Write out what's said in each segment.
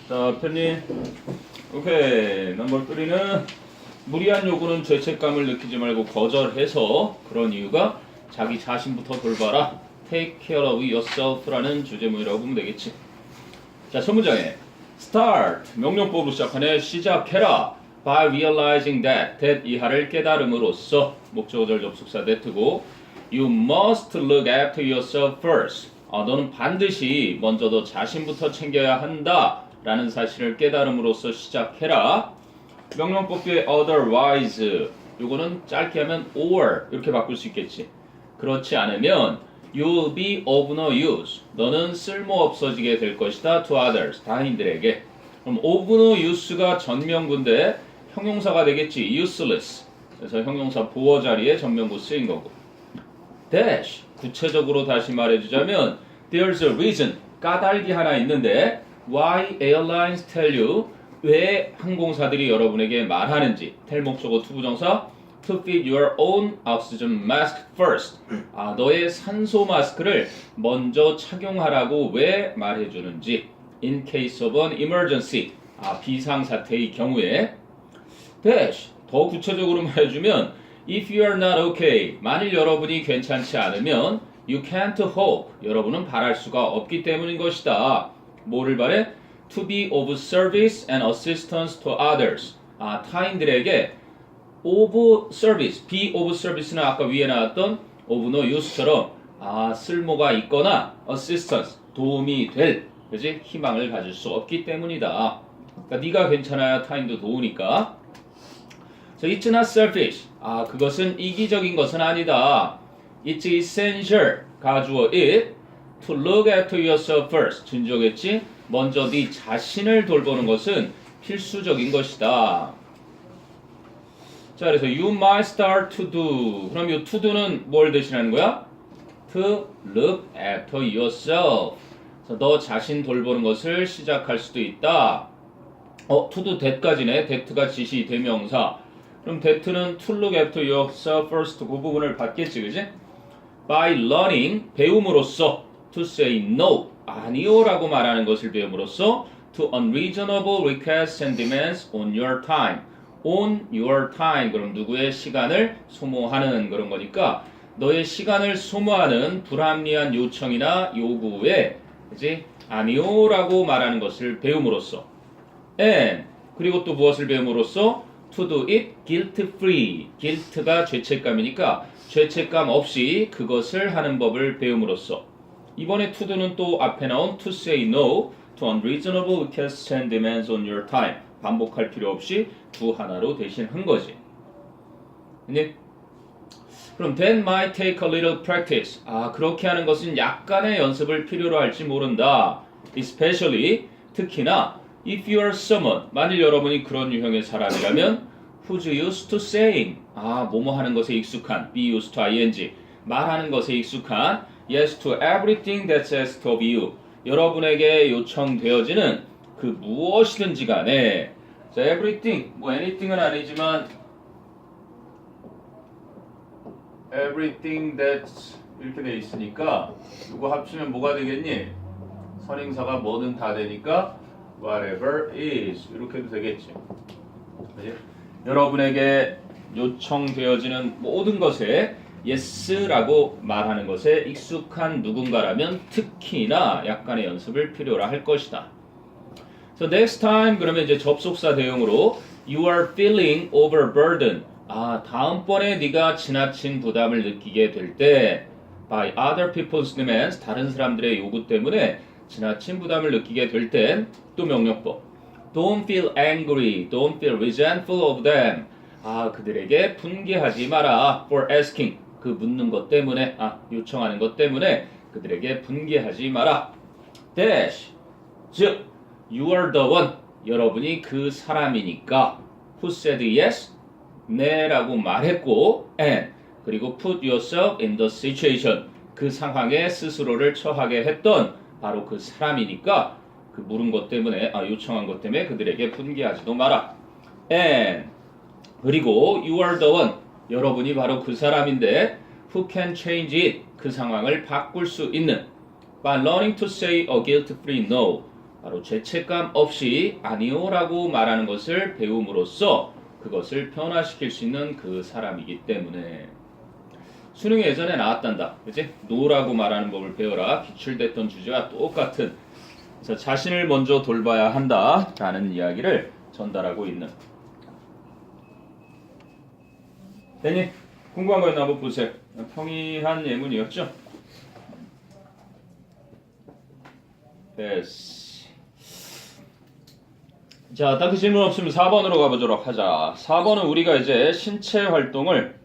자, 편님. 오케이. 넘버 3는 무리한 요구는 죄책감을 느끼지 말고 거절해서 그런 이유가 자기 자신부터 돌봐라. Take care of yourself라는 주제문이라고 보면 되겠지. 자, 첫 문장에 Start 명령법으로 시작하네. 시작해라. By realizing that 이하를 깨달음으로써 목적어절 접속사 that고 You must look after yourself first. 너는 반드시 먼저 너 자신부터 챙겨야 한다 라는 사실을 깨달음으로써 시작해라. 명령법 뒤에 otherwise 요거는 짧게 하면 or 이렇게 바꿀 수 있겠지. 그렇지 않으면 you'll be of no use. 너는 쓸모없어지게 될 것이다 to others. 타인들에게. 그럼 of no use가 전명구인데 형용사가 되겠지. useless. 그래서 형용사 보어 자리에 전명구 쓰인 거고. dash. 구체적으로 다시 말해주자면 there's a reason. 까닭이 하나 있는데 why airlines tell you 왜 항공사들이 여러분에게 말하는지 tell 목적어 투부정사 to fit your own oxygen mask first 너의 산소 마스크를 먼저 착용하라고 왜 말해주는지 in case of an emergency 비상사태의 경우에 dash 더 구체적으로 말해주면 if you are not okay 만일 여러분이 괜찮지 않으면 you can't hope 여러분은 바랄 수가 없기 때문인 것이다. 뭐를 바래? To be of service and assistance to others. 타인들에게 of service, be of service는 아까 위에 나왔던 of no use처럼 쓸모가 있거나 assistance, 도움이 될, 그지? 희망을 가질 수 없기 때문이다. 그러니까 네가 괜찮아야 타인도 도우니까. So it's not selfish. 그것은 이기적인 것은 아니다. It's essential. 가주어 it. To look after yourself first. 진조겠지? 먼저 네 자신을 돌보는 것은 필수적인 것이다. 자, 그래서 you might start to do. 그럼 이 to do는 뭘 대신하는 거야? To look after yourself. 그래서 너 자신 돌보는 것을 시작할 수도 있다. to do that까지네. that가 지시 대명사. 그럼 that는 to look after yourself first 그 부분을 받겠지, 그지? By learning, 배움으로써 to say no, 아니요라고 말하는 것을 배움으로써 to unreasonable requests and demands on your time. on your time, 그럼 누구의 시간을 소모하는 그런 거니까 너의 시간을 소모하는 불합리한 요청이나 요구에 그지? 아니요라고 말하는 것을 배움으로써 and 그리고 또 무엇을 배움으로써 to do it guilt free. guilt가 죄책감이니까 죄책감 없이 그것을 하는 법을 배움으로써 이번에 to do는 또 앞에 나온 to say no to unreasonable requests and demands on your time. 반복할 필요 없이 두 하나로 대신한 거지. 네? 그럼 that might take a little practice. 그렇게 하는 것은 약간의 연습을 필요로 할지 모른다. Especially 특히나 if you are someone 만일 여러분이 그런 유형의 사람이라면 who's used to saying 뭐뭐 하는 것에 익숙한 be used to ing 말하는 것에 익숙한 yes to everything that's asked of you 여러분에게 요청되어지는 그 무엇이든지 간에 자, everything 뭐 anything은 아니지만 everything that's 이렇게 돼 있으니까 이거 합치면 뭐가 되겠니? 선행사가 뭐든 다 되니까 whatever is 이렇게 해도 되겠지. 그치? 여러분에게 요청되어지는 모든 것에 yes라고 말하는 것에 익숙한 누군가라면 특히나 약간의 연습을 필요로 할 것이다. So next time 그러면 이제 접속사 대용으로 you are feeling overburdened. 다음번에 네가 지나친 부담을 느끼게 될 때 by other people's demands 다른 사람들의 요구 때문에 지나친 부담을 느끼게 될 땐 또 명령법 don't feel angry, don't feel resentful of them. 그들에게 분개하지 마라 for asking 그 묻는 것 때문에 요청하는 것 때문에 그들에게 분개하지 마라. dash 즉 you are the one 여러분이 그 사람이니까 who said yes 네라고 말했고 and 그리고 put yourself in the situation 그 상황에 스스로를 처하게 했던 바로 그 사람이니까 그 물은 것 때문에 요청한 것 때문에 그들에게 분개하지도 마라. And 그리고 you are the one 여러분이 바로 그 사람인데 who can change it 그 상황을 바꿀 수 있는 by learning to say a guilt-free no 바로 죄책감 없이 아니요라고 말하는 것을 배움으로써 그것을 변화시킬 수 있는 그 사람이기 때문에 수능에 예전에 나왔단다. 그치? 노라고 말하는 법을 배워라. 기출됐던 주제와 똑같은 그래서 자신을 먼저 돌봐야 한다라는 이야기를 전달하고 있는 됐니? 궁금한 거 있나 한번 보세요. 평이한 예문이었죠? 됐어. 자, 딱히 질문 없으면 4번으로 가보도록 하자. 4번은 우리가 이제 신체 활동을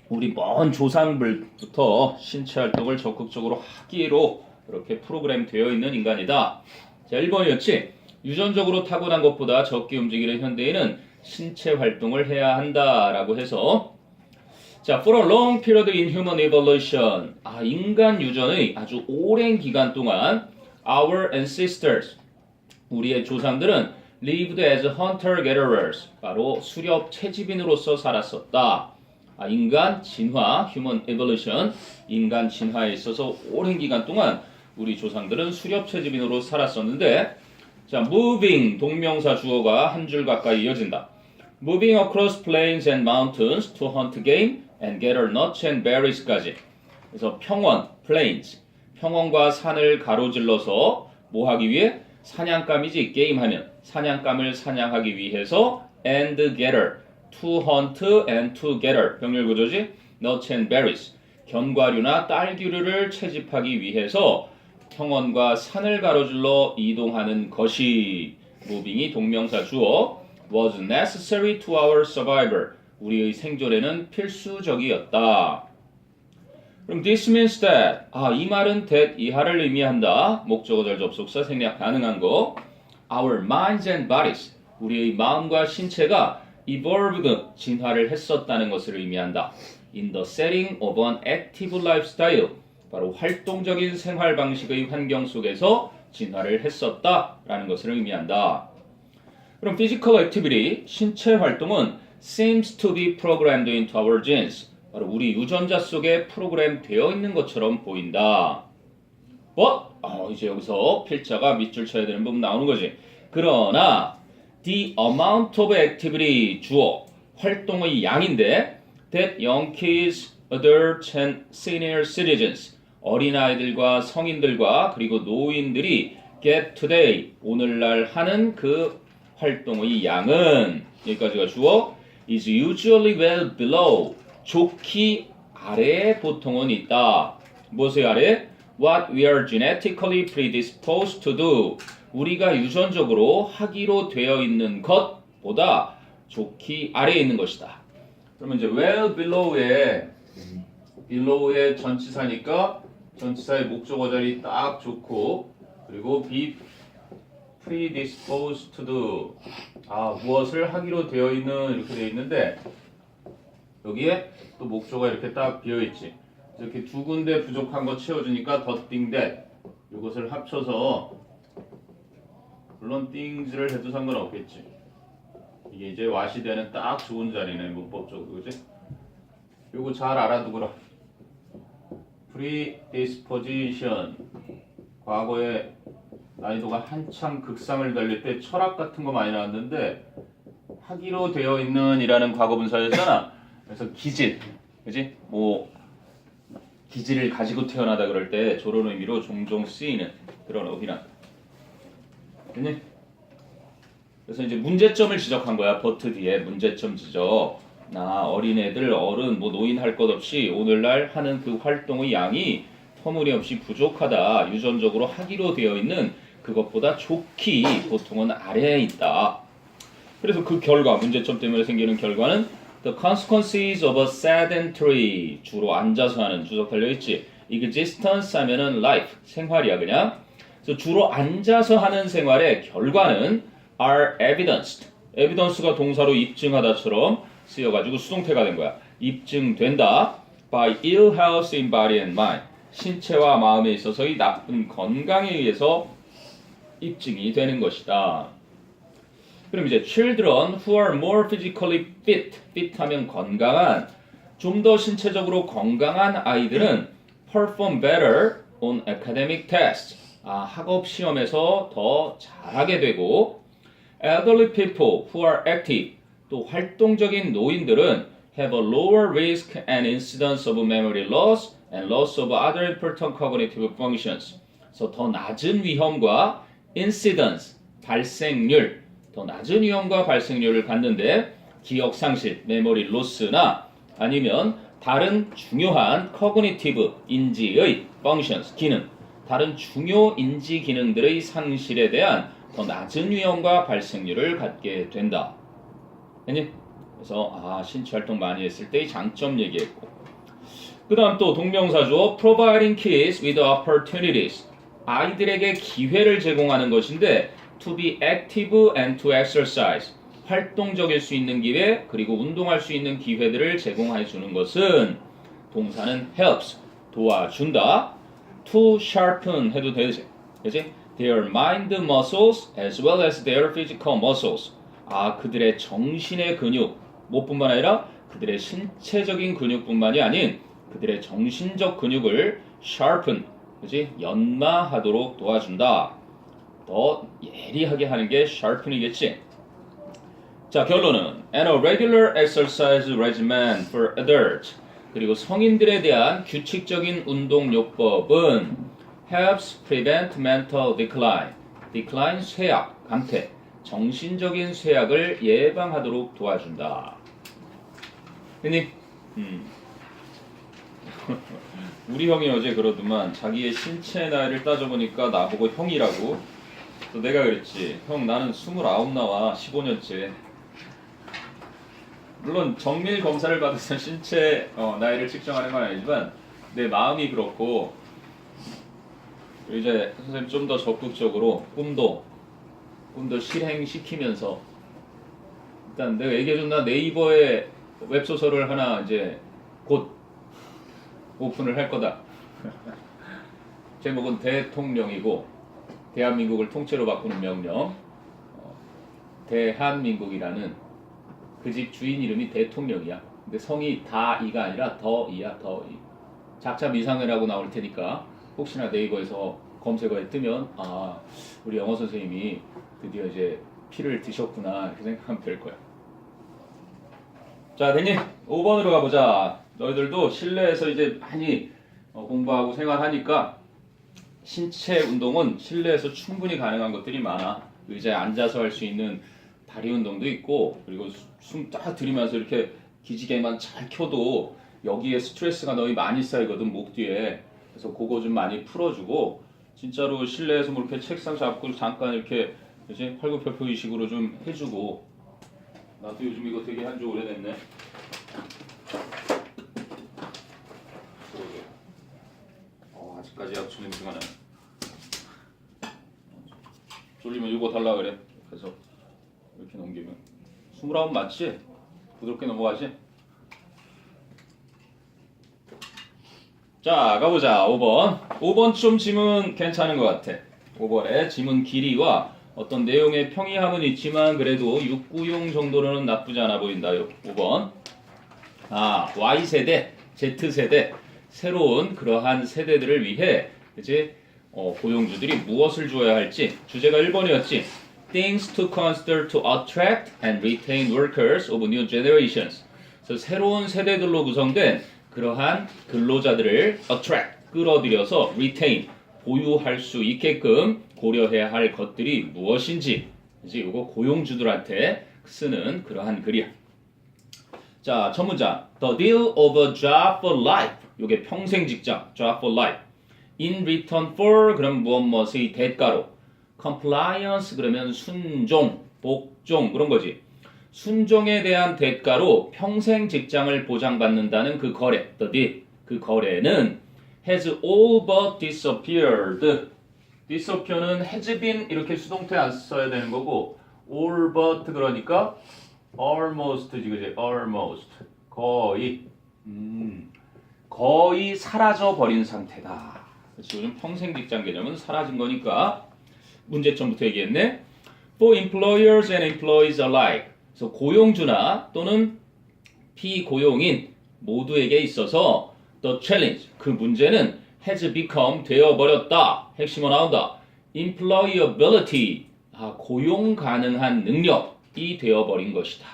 우리 먼 조상들부터 신체 활동을 적극적으로 하기로 이렇게 프로그램 되어 있는 인간이다. 자, 1번이었지? 유전적으로 타고난 것보다 적게 움직이는 현대인은 신체 활동을 해야 한다라고 해서 자, for a long period in human evolution 인간 유전의 아주 오랜 기간 동안 our ancestors 우리의 조상들은 lived as hunter-gatherers 바로 수렵 채집인으로서 살았었다. 인간 진화, human evolution, 인간 진화에 있어서 오랜 기간 동안 우리 조상들은 수렵 채집인으로 살았었는데 자, moving 동명사 주어가 한 줄 가까이 이어진다. Moving across plains and mountains to hunt game and gather nuts and berries까지. 그래서 평원, plains, 평원과 산을 가로질러서 뭐 하기 위해? 사냥감이지 게임하면 사냥감을 사냥하기 위해서 and gather, to hunt and to gather 병렬 구조지? nuts and berries, 견과류나 딸기류를 채집하기 위해서 평원과 산을 가로질러 이동하는 것이 moving이 동명사 주어 was necessary to our survival. 우리의 생존에는 필수적이었다. 그럼 this means that 이 말은 that 이하를 의미한다. 목적어절 접속사 생략 가능한 거. Our minds and bodies. 우리의 마음과 신체가 evolved 진화를 했었다는 것을 의미한다. In the setting of an active lifestyle. 바로 활동적인 생활 방식의 환경 속에서 진화를 했었다라는 것을 의미한다. 그럼 physical activity, 신체 활동은 seems to be programmed into our genes. 바로 우리 유전자 속에 프로그램 되어 있는 것처럼 보인다. 이제 여기서 필자가 밑줄 쳐야 되는 부분 나오는 거지. 그러나 the amount of activity 주어 활동의 양인데 that young kids, adults and senior citizens 어린아이들과 성인들과 그리고 노인들이 get today 오늘날 하는 그 활동의 양은 여기까지가 주어 is usually well below 좋기 아래에 보통은 있다. 무엇의 아래? What we are genetically predisposed to do 우리가 유전적으로 하기로 되어 있는 것보다 좋기 아래에 있는 것이다. 그러면 이제 well below의 전치사니까 전치사의 목적어 자리 딱 좋고 그리고 be predisposed to do 무엇을 하기로 되어 있는 이렇게 되어 있는데 여기에 또 목조가 이렇게 딱 비어있지. 이렇게 두 군데 부족한 거 채워주니까 더 띵댓 이것을 합쳐서 물론 things를 해도 상관없겠지. 이게 이제 왓이 되는 딱 좋은 자리네 문법적으로 그지? 요거 잘 알아두거라. predisposition 과거에 난이도가 한창 극상을 달릴 때 철학 같은 거 많이 나왔는데 하기로 되어 있는 이라는 과거분사였잖아. 그래서 기질, 그지? 기질을 가지고 태어나다 그럴 때 저런 의미로 종종 쓰이는 그런 어휘란. 됐니? 그래서 이제 문제점을 지적한 거야. 버트 뒤에 문제점 지적. 어린애들, 어른, 노인 할 것 없이 오늘날 하는 그 활동의 양이 터무니없이 부족하다. 유전적으로 하기로 되어 있는 그것보다 좋기 보통은 아래에 있다. 그래서 그 결과, 문제점 때문에 생기는 결과는 The consequences of a sedentary 주로 앉아서 하는 주석 달려있지. existence 하면은 life, 생활이야 그냥. 그래서 주로 앉아서 하는 생활의 결과는 are evidenced. evidence가 동사로 입증하다처럼 쓰여가지고 수동태가 된 거야. 입증된다. by ill health in body and mind. 신체와 마음에 있어서의 나쁜 건강에 의해서 입증이 되는 것이다. 그럼 이제 children who are more physically fit 하면 건강한, 좀 더 신체적으로 건강한 아이들은 perform better on academic tests. 학업 시험에서 더 잘하게 되고 elderly people who are active, 또 활동적인 노인들은 have a lower risk and incidence of memory loss and loss of other important cognitive functions. 그래서 더 낮은 위험과 incidence, 발생률, 더 낮은 위험과 발생률을 갖는데 기억 상실, 메모리 로스나 아니면 다른 중요한 cognitive, 인지의 functions, 기능, 다른 중요 인지 기능들의 상실에 대한 더 낮은 위험과 발생률을 갖게 된다. 아니? 그래서 신체 활동 많이 했을 때의 장점 얘기했고, 그 다음 또 동명사죠. providing kids with opportunities. 아이들에게 기회를 제공하는 것인데 to be active and to exercise. 활동적일 수 있는 기회, 그리고 운동할 수 있는 기회들을 제공해 주는 것은 동사는 helps, 도와준다. to sharpen 해도 되지. 그치? Their mind muscles as well as their physical muscles. 그들의 정신의 근육, 뭐뿐만 아니라 그들의 신체적인 근육뿐만이 아닌 그들의 정신적 근육을 sharpen, 그치? 연마하도록 도와준다. 더 예리하게 하는 게 sharpen이겠지. 자, 결론은 and a regular exercise regimen for adults. 그리고 성인들에 대한 규칙적인 운동 요법은 helps prevent mental decline. decline 쇠약, 강퇴. 정신적인 쇠약을 예방하도록 도와준다. 했니? 우리 형이 어제 그러더만 자기의 신체 나이를 따져보니까 나보고 형이라고. 또 내가 그랬지. 형 나는 29 나와 15년째. 물론 정밀 검사를 받아서 신체 나이를 측정하는 건 아니지만 내 마음이 그렇고, 이제 선생님 좀 더 적극적으로 꿈도 실행시키면서 일단 내가 얘기해준 나 네이버에 웹소설을 하나 이제 곧 오픈을 할 거다. 제목은 대통령이고 대한민국을 통째로 바꾸는 명령. 대한민국이라는 그 집 주인 이름이 대통령이야. 근데 성이 다이가 아니라 더이야, 더이. 작자 미상회라고 나올 테니까 혹시나 네이버에서 검색어에 뜨면 우리 영어 선생님이 드디어 이제 피를 드셨구나 이렇게 생각하면 될 거야. 자, 됐니? 5번으로 가보자. 너희들도 실내에서 이제 많이 공부하고 생활하니까 신체 운동은 실내에서 충분히 가능한 것들이 많아. 의자에 앉아서 할 수 있는 다리 운동도 있고, 그리고 숨 딱 들이면서 이렇게 기지개만 잘 켜도 여기에 스트레스가 너무 많이 쌓이거든, 목 뒤에. 그래서 그거 좀 많이 풀어주고, 진짜로 실내에서 뭐 이렇게 책상 잡고 잠깐 이렇게 이제 팔굽혀펴기식으로 좀 해주고. 나도 요즘 이거 되게 한지 오래됐네. 아직까지 약초 냄새가 나네. 졸리면 이거 달라 그래. 그래서 이렇게 넘기면 29 맞지? 부드럽게 넘어가지? 자, 가보자. 5번. 5번 좀 지문 괜찮은 것 같아. 5번에 지문 길이와 어떤 내용의 평이함은 있지만 그래도 6구용 정도로는 나쁘지 않아 보인다. 5번. Y세대, Z세대, 새로운 그러한 세대들을 위해 이제 고용주들이 무엇을 주어야 할지. 주제가 1번이었지. Things to consider to attract and retain workers of new generations. 그래서 새로운 세대들로 구성된 그러한 근로자들을 attract, 끌어들여서 retain, 보유할 수 있게끔 고려해야 할 것들이 무엇인지, 이제 이거 고용주들한테 쓰는 그러한 글이야. 자, 첫 문장. The deal of a job for life. 이게 평생 직장, job for life. In return for, 그럼 무엇의 대가로. Compliance, 그러면 순종, 복종, 그런 거지. 순종에 대한 대가로 평생 직장을 보장받는다는 그 거래, the deal. 그 거래는 has all but disappeared. disappear는 has been 이렇게 수동태 안 써야 되는 거고, all but 그러니까 almost지, 그지? almost 거의 거의 사라져 버린 상태다. 지금 평생 직장 개념은 사라진 거니까 문제점부터 얘기했네. For employers and employees alike. 그래서 고용주나 또는 피고용인 모두에게 있어서 the challenge, 그 문제는 has become 되어버렸다. 핵심어 나온다. employability, 고용 가능한 능력이 되어버린 것이다.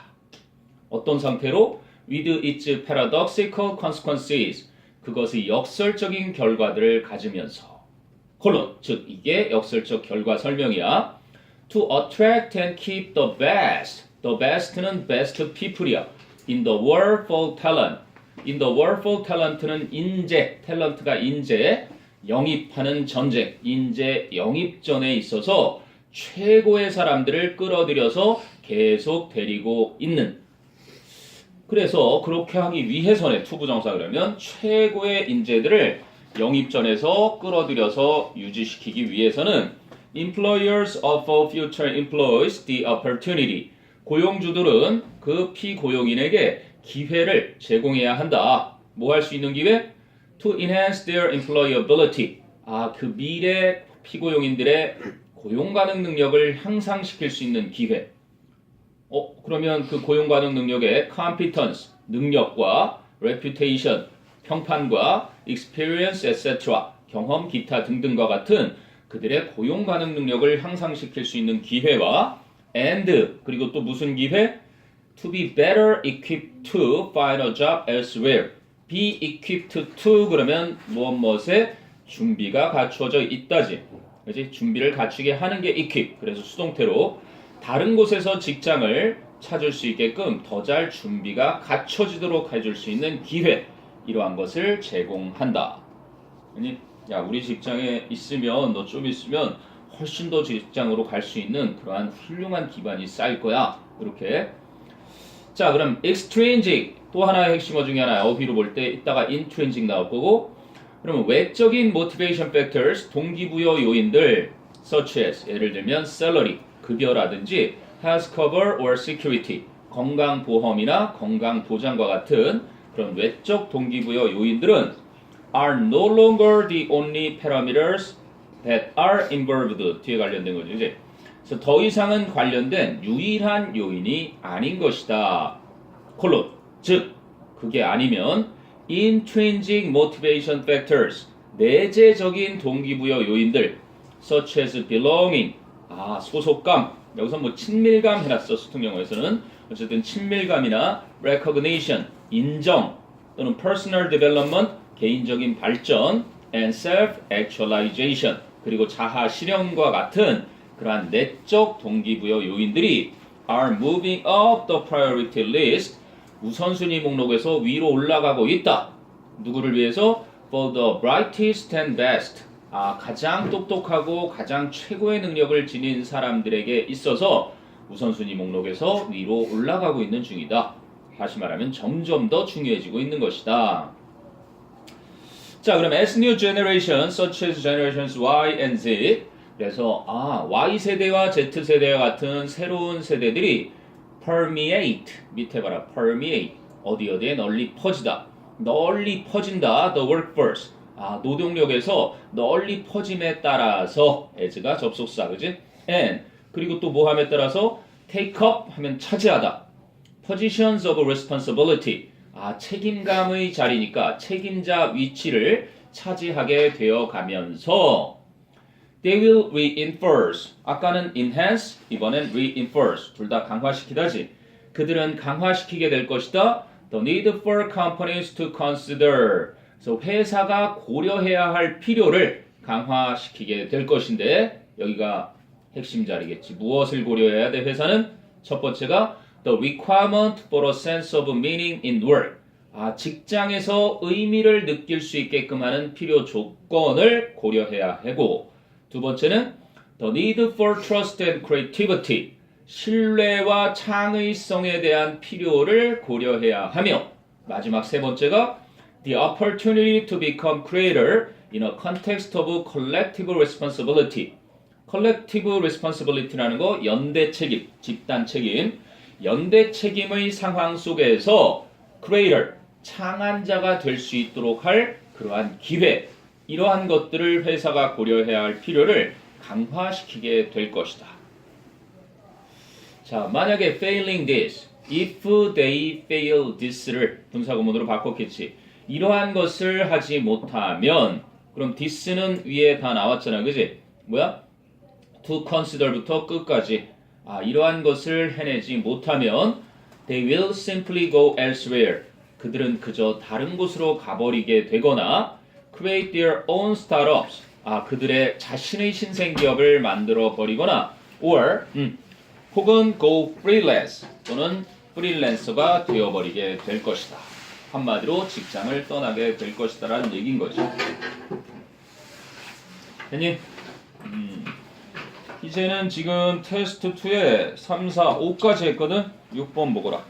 어떤 상태로? with its paradoxical consequences, 그것의 역설적인 결과들을 가지면서 콜론, 즉 이게 역설적 결과 설명이야. to attract and keep the best. the best는 best people이야. in the war for talent. in the war for talent는 인재, 탤런트가 인재, 영입하는 전쟁, 인재 영입전에 있어서 최고의 사람들을 끌어들여서 계속 데리고 있는. 그래서 그렇게 하기 위해서는 투부정사 그러면 최고의 인재들을 영입전에서 끌어들여서 유지시키기 위해서는 employers offer future employees the opportunity. 고용주들은 그 피고용인에게 기회를 제공해야 한다. 뭐 할 수 있는 기회? To enhance their employability. 그 미래 피고용인들의 고용 가능 능력을 향상시킬 수 있는 기회. 그러면 그 고용 가능 능력의 competence, 능력과 reputation, 평판과 experience, etc., 경험, 기타 등등과 같은 그들의 고용 가능 능력을 향상시킬 수 있는 기회와 and, 그리고 또 무슨 기회? To be better equipped to find a job elsewhere. be equipped to 그러면 무엇에 준비가 갖추어져 있다지. 그렇지? 준비를 갖추게 하는 게 equip. 그래서 수동태로 다른 곳에서 직장을 찾을 수 있게끔 더 잘 준비가 갖춰지도록 해줄 수 있는 기회, 이러한 것을 제공한다. 아니, 야, 우리 직장에 있으면 너 좀 있으면 훨씬 더 직장으로 갈 수 있는 그러한 훌륭한 기반이 쌓일 거야. 이렇게. 자, 그럼 extrinsic 또 하나의 핵심어 중에 하나, 어휘로 볼 때 이따가 intrinsic 나올 거고, 그러면 외적인 motivation factors, 동기부여 요인들 such as, 예를 들면 salary, 급여라든지 health cover or security, 건강보험이나 건강보장과 같은 그런 외적 동기부여 요인들은 are no longer the only parameters that are involved. 뒤에 관련된 거죠, 이제. 그래서 더 이상은 관련된 유일한 요인이 아닌 것이다. 콜론. 즉, 그게 아니면 intrinsic motivation factors, 내재적인 동기부여 요인들 such as belonging, 소속감, 여기서 뭐 친밀감 해놨어, 수통 영어에서는. 어쨌든 친밀감이나 recognition, 인정, 또는 personal development, 개인적인 발전, and self-actualization, 그리고 자아 실현과 같은 그러한 내적 동기부여 요인들이 are moving up the priority list, 우선순위 목록에서 위로 올라가고 있다. 누구를 위해서? For the brightest and best, 가장 똑똑하고 가장 최고의 능력을 지닌 사람들에게 있어서 우선순위 목록에서 위로 올라가고 있는 중이다. 다시 말하면 점점 더 중요해지고 있는 것이다. 자, 그럼 as new generation, such as generations Y and Z, 그래서 Y세대와 Z세대와 같은 새로운 세대들이 permeate, 밑에 봐라, permeate, 어디에 널리 퍼지다, 널리 퍼진다, the workforce, 노동력에서 널리 퍼짐에 따라서, as가 접속사, 그지? and, 그리고 또 뭐 함에 따라서 take up 하면 차지하다, positions of responsibility, 책임감의 자리니까 책임자 위치를 차지하게 되어 가면서 they will reinforce, 아까는 enhance, 이번엔 reinforce, 둘 다 강화시키다지. 그들은 강화시키게 될 것이다. The need for companies to consider, 그래서 회사가 고려해야 할 필요를 강화시키게 될 것인데, 여기가 핵심 자리겠지. 무엇을 고려해야 돼, 회사는? 첫 번째가 the requirement for a sense of meaning in work, 직장에서 의미를 느낄 수 있게끔 하는 필요 조건을 고려해야 하고, 두 번째는 the need for trust and creativity, 신뢰와 창의성에 대한 필요를 고려해야 하며, 마지막 세 번째가 the opportunity to become creator in a context of collective responsibility. collective responsibility라는 거 연대 책임, 집단 책임, 연대 책임의 상황 속에서 creator, 창안자가 될 수 있도록 할 그러한 기회, 이러한 것들을 회사가 고려해야 할 필요를 강화시키게 될 것이다. 자, 만약에 failing this, if they fail this를 분사구문으로 바꿨겠지. 이러한 것을 하지 못하면, 그럼 this는 위에 다 나왔잖아, 그지? 뭐야? to consider부터 끝까지. 이러한 것을 해내지 못하면 they will simply go elsewhere. 그들은 그저 다른 곳으로 가버리게 되거나 create their own startups. 그들의 자신의 신생기업을 만들어 버리거나 or 혹은 go freelance 또는 프리랜서가 되어버리게 될 것이다. 한마디로 직장을 떠나게 될 것이다라는 얘기인 거죠. 됐니? 이제는 지금 테스트 2에 3, 4, 5까지 했거든? 6번 보거라.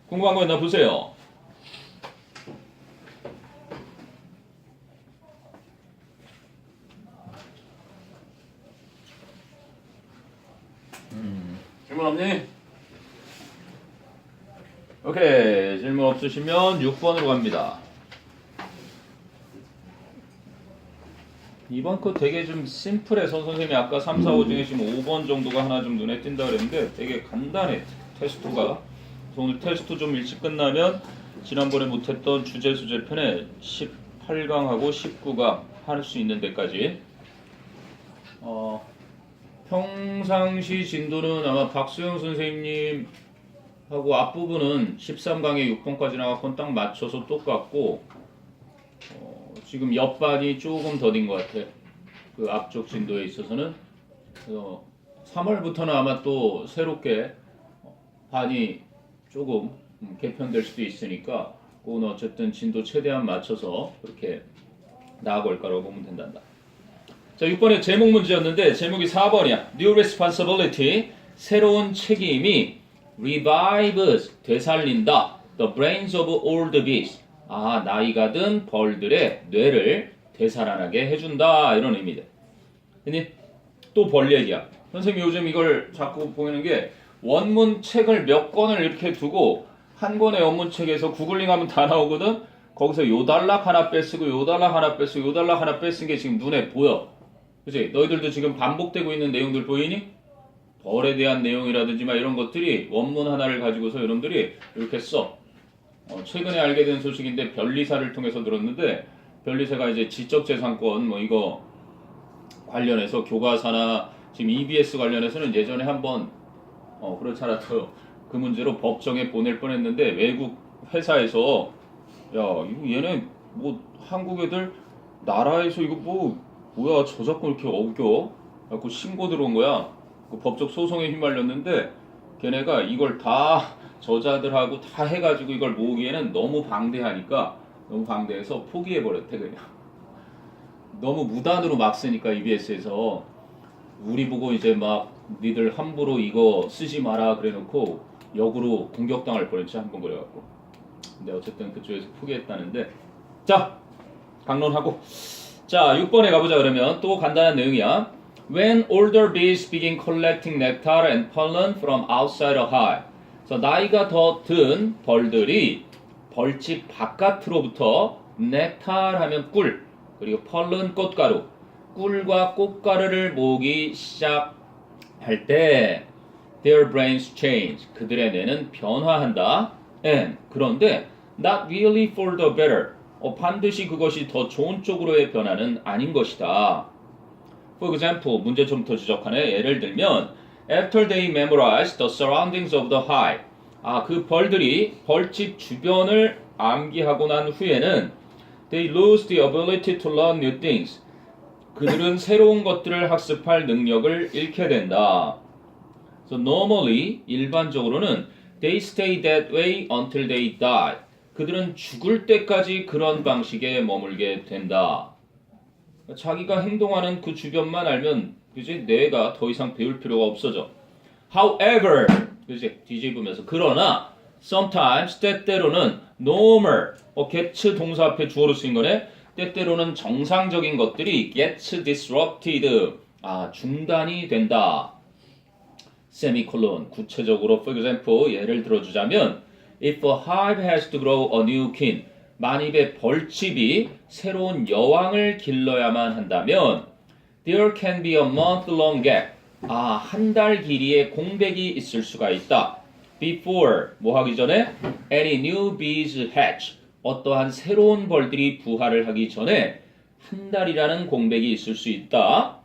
궁금한 거 있나 보세요. 질문 없니? 오케이, 질문 없으시면 6번으로 갑니다. 이번 거 되게 좀 심플해서 선생님이 아까 3, 4, 5 중에 지금 5번 정도가 하나 좀 눈에 띈다 그랬는데 되게 간단해, 테스트가. 오늘 테스트 좀 일찍 끝나면 지난번에 못했던 주제 수제 편에 18강하고 19강 할 수 있는 데까지. 평상시 진도는 아마 박수영 선생님 하고 앞부분은 13강에 6번까지 나갔건 딱 맞춰서 똑같고, 지금 옆반이 조금 더딘 것 같아. 그 앞쪽 진도에 있어서는. 그래서 3월부터는 아마 또 새롭게 반이 조금 개편될 수도 있으니까 그건 어쨌든 진도 최대한 맞춰서 그렇게 나아갈 거라고 보면 된단다. 자, 6번의 제목 문제였는데 제목이 4번이야. New responsibility, 새로운 책임이 revives, 되살린다. The brains of old bees, 나이가 든 벌들의 뇌를 되살아나게 해준다, 이런 의미다. 근데 또 벌 얘기야. 선생님이 요즘 이걸 자꾸 보이는 게 원문 책을 몇 권을 이렇게 두고 한 권의 원문책에서 구글링하면 다 나오거든. 거기서 요 단락 하나 빼쓰고 요 단락 하나 빼쓰고 요 단락 하나 빼쓴 게 지금 눈에 보여. 그치? 너희들도 지금 반복되고 있는 내용들 보이니? 벌에 대한 내용이라든지 막 이런 것들이 원문 하나를 가지고서 여러분들이 이렇게 써. 최근에 알게 된 소식인데 변리사를 통해서 들었는데, 변리사가 이제 지적재산권 뭐 이거 관련해서 교과서나 지금 EBS 관련해서는 예전에 한번 그렇지 않아도 그 문제로 법정에 보낼 뻔했는데, 외국 회사에서 야 이거 얘네 뭐 한국 애들 나라에서 이거 뭐야 저작권 이렇게 어겨? 갖고 신고 들어온 거야. 그 법적 소송에 휘말렸는데 걔네가 이걸 다 저자들하고 다 해가지고 이걸 모으기에는 너무 방대하니까, 너무 방대해서 포기해버렸대 그냥. 너무 무단으로 막 쓰니까 EBS에서 우리 보고 이제 막 니들 함부로 이거 쓰지 마라 그래놓고 역으로 공격당할 뻔했지, 한 번 그래갖고. 근데 어쨌든 그쪽에서 포기했다는데. 자, 강론하고. 자, 6번에 가보자. 그러면 또 간단한 내용이야. When older bees begin collecting nectar and pollen from outside a hive. 그래서 나이가 더 든 벌들이 벌집 바깥으로부터 넥탈 하면 꿀, 그리고 펄른 꽃가루, 꿀과 꽃가루를 모으기 시작할 때 their brains change. 그들의 뇌는 변화한다. And 그런데 not really for the better. 반드시 그것이 더 좋은 쪽으로의 변화는 아닌 것이다. For example, 문제점부터 지적하네. 예를 들면 after they memorize the surroundings of the hive. 그 벌들이 벌집 주변을 암기하고 난 후에는 they lose the ability to learn new things. 그들은 새로운 것들을 학습할 능력을 잃게 된다. So normally, 일반적으로는 they stay that way until they die. 그들은 죽을 때까지 그런 방식에 머물게 된다. 자기가 행동하는 그 주변만 알면 그지? 뇌가 더 이상 배울 필요가 없어져. However, 그지? 뒤집으면서 그러나 sometimes 때때로는 normal, gets 동사 앞에 주어로 쓰인 거네. 때때로는 정상적인 것들이 gets disrupted, 중단이 된다. 세미콜론. 구체적으로 for example 예를 들어주자면 if a hive has to grow a new king 만입의 벌집이 새로운 여왕을 길러야만 한다면 there can be a month-long gap 한 달 길이의 공백이 있을 수가 있다. before 뭐 하기 전에 any new bees hatch 어떠한 새로운 벌들이 부화를 하기 전에 한 달이라는 공백이 있을 수 있다.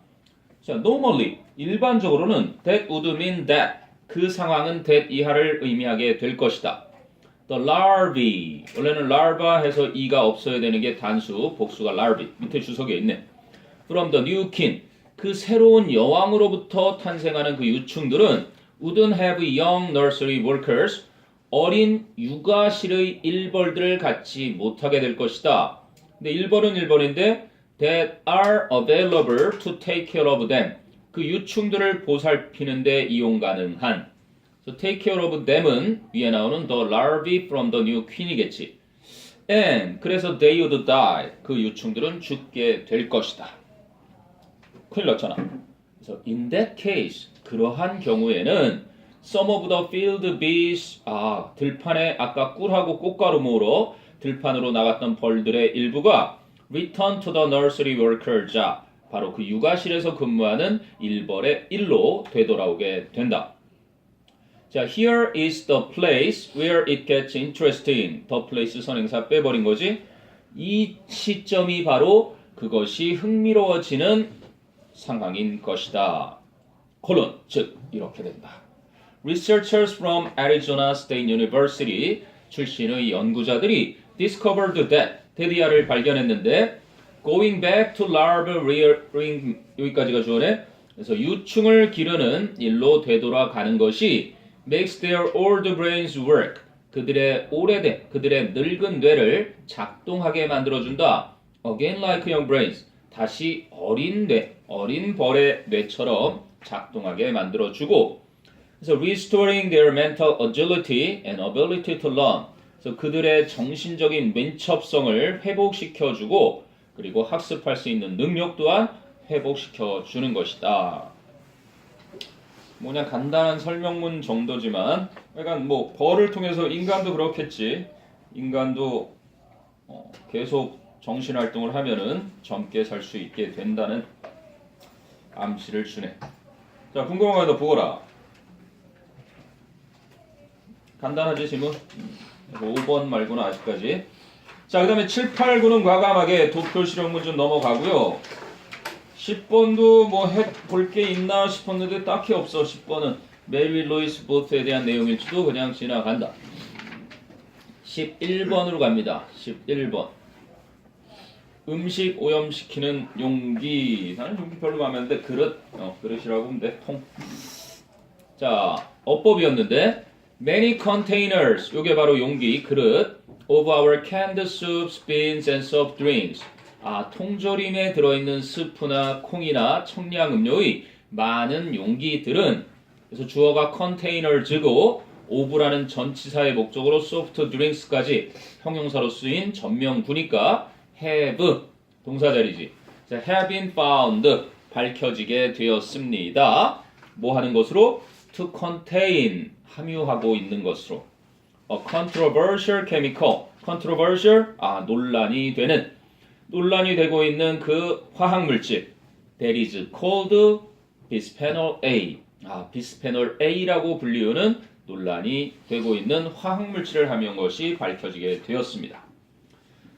자, normally 일반적으로는 that would mean that 그 상황은 that 이하를 의미하게 될 것이다. The larvae 원래는 larva 해서 e가 없어야 되는 게 단수 복수가 larvae 밑에 주석에 있네. From the new king 그 새로운 여왕으로부터 탄생하는 그 유충들은 wouldn't have young nursery workers 어린 육아실의 일벌들을 갖지 못하게 될 것이다. 근데 일벌은 일벌인데 that are available to take care of them 그 유충들을 보살피는데 이용 가능한 So take care of them은 위에 나오는 the larvae from the new queen이겠지. And 그래서 they would die. 그 유충들은 죽게 될 것이다. 큰일 났잖아. 그래서 in that case 그러한 경우에는 some of the field bees 들판에 아까 꿀하고 꽃가루 모으러 들판으로 나갔던 벌들의 일부가 return to the nursery workers 바로 그 육아실에서 근무하는 일벌의 일로 되돌아오게 된다. 자, here is the place where it gets interesting. the place 선행사 빼버린 거지. 이 시점이 바로 그것이 흥미로워지는 상황인 것이다. 콜론, 즉 이렇게 된다. Researchers from Arizona State University 출신의 연구자들이 discovered that 데디아를 발견했는데 going back to larva rearing 여기까지가 주어네. 그래서 유충을 기르는 일로 되돌아가는 것이 makes their old brains work. 그들의 오래된, 그들의 늙은 뇌를 작동하게 만들어준다. Again like young brains. 다시 어린 뇌, 어린 벌의 뇌처럼 작동하게 만들어주고 그래서 restoring their mental agility and ability to learn. 그래서 그들의 정신적인 민첩성을 회복시켜주고 그리고 학습할 수 있는 능력 또한 회복시켜주는 것이다. 그냥 간단한 설명문 정도지만 약간 뭐 벌을 통해서 인간도 그렇겠지. 인간도 계속 정신활동을 하면은 젊게 살 수 있게 된다는 암시를 주네. 자, 궁금한 거 더 보거라. 간단하지 질문? 5번 말고는 아직까지. 자, 그 다음에 7, 8, 9는 과감하게 도표 실용문 좀 넘어가고요. 10번도 뭐 해볼 게 있나 싶었는데 딱히 없어. 10번은 메리 루이스 보트에 대한 내용일지도 그냥 지나간다. 11번으로 갑니다. 11번. 음식 오염시키는 용기. 나는 용기 별로 마음에 안 드는데 그릇이라고 하면 돼. 통. 자, 어법이었는데 many containers. 요게 바로 용기, 그릇. of our canned soups, beans and soft drinks. 통조림에 들어있는 스프나 콩이나 청량음료의 많은 용기들은 그래서 주어가 containers고 of라는 전치사의 목적으로 soft drinks까지 형용사로 쓰인 전명구니까 have 동사자리지. 자, have been found 밝혀지게 되었습니다. 뭐 하는 것으로? to contain 함유하고 있는 것으로. A controversial chemical. controversial 논란이 되고 있는 그 화학물질 that is called bisphenol A. bisphenol A라고 불리우는 논란이 되고 있는 화학물질을 함유한 것이 밝혀지게 되었습니다.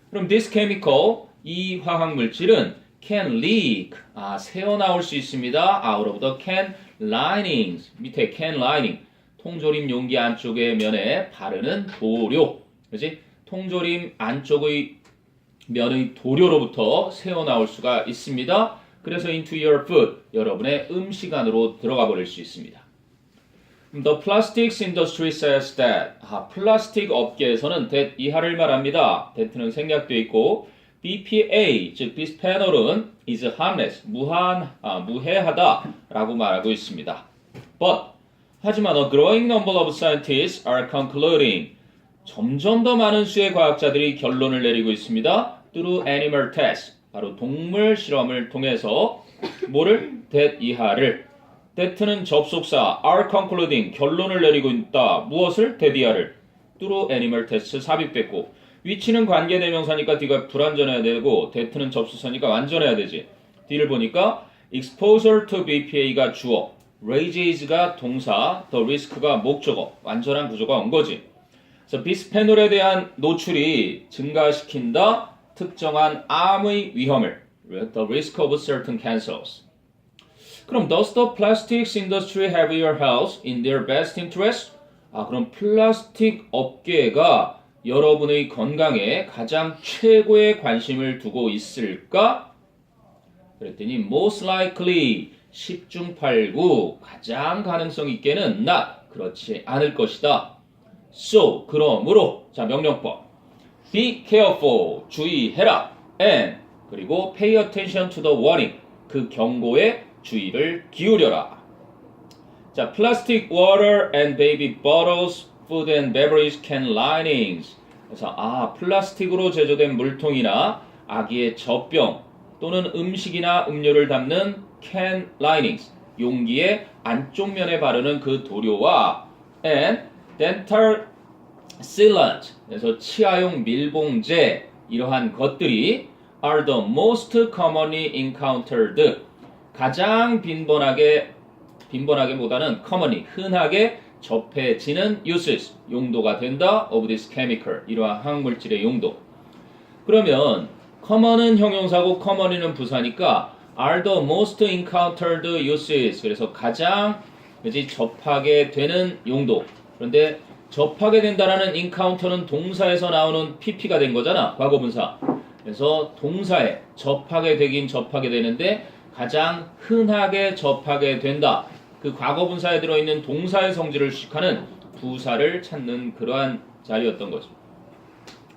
그럼 this chemical 이 화학물질은 can leak 새어나올 수 있습니다. out of the can linings 밑에 can lining 통조림 용기 안쪽의 면에 바르는 도료 그렇지? 통조림 안쪽의 면의 도료로부터 새어나올 수가 있습니다. 그래서 into your food, 여러분의 음식 안으로 들어가 버릴 수 있습니다. The plastics industry says that, 플라스틱 업계에서는 that 이하를 말합니다. that는 생략되어 있고 BPA, 즉 bisphenol은 is harmless, 무해하다라고 말하고 있습니다. But, 하지만 a growing number of scientists are concluding, 점점 더 많은 수의 과학자들이 결론을 내리고 있습니다. through animal tests, 바로 동물 실험을 통해서 뭐를? that 이하를 that는 접속사 are concluding 결론을 내리고 있다. 무엇을? that 이하를 through animal tests 삽입됐고 which는 관계대명사니까 D가 불완전해야 되고 that는 접속사니까 완전해야 되지. D를 보니까 exposure to BPA가 주어 raises,가 동사, the risk가 목적어, 완전한 구조가 온 거지. 그래서 비스페놀에 대한 노출이 증가시킨다 특정한 암의 위험을 the risk of certain cancers. 그럼 does the plastics industry have your health in their best interest? 그럼 플라스틱 업계가 여러분의 건강에 가장 최고의 관심을 두고 있을까? 그랬더니 most likely 10중 8구 가장 가능성 있게는 not 그렇지 않을 것이다. So 그러므로 자 명령법 be careful 주의해라 and 그리고 pay attention to the warning 그 경고에 주의를 기울여라. 자 plastic water and baby bottles, food and beverage can linings. 그래서 플라스틱으로 제조된 물통이나 아기의 젖병 또는 음식이나 음료를 담는 can linings 용기의 안쪽 면에 바르는 그 도료와 and dental sealant 그래서 치아용 밀봉제 이러한 것들이 are the most commonly encountered 가장 빈번하게보다는 commonly 흔하게 접해지는 uses 용도가 된다 of this chemical 이러한 화학물질의 용도. 그러면 common은 형용사고 common이는 부사니까 are the most encountered uses 그래서 가장 그지 접하게 되는 용도. 그런데 접하게 된다라는 encounter는 동사에서 나오는 pp가 된 거잖아. 과거분사. 그래서 동사에 접하게 되긴 접하게 되는데 가장 흔하게 접하게 된다. 그 과거분사에 들어있는 동사의 성질을 수식하는 부사를 찾는 그러한 자리였던 거죠.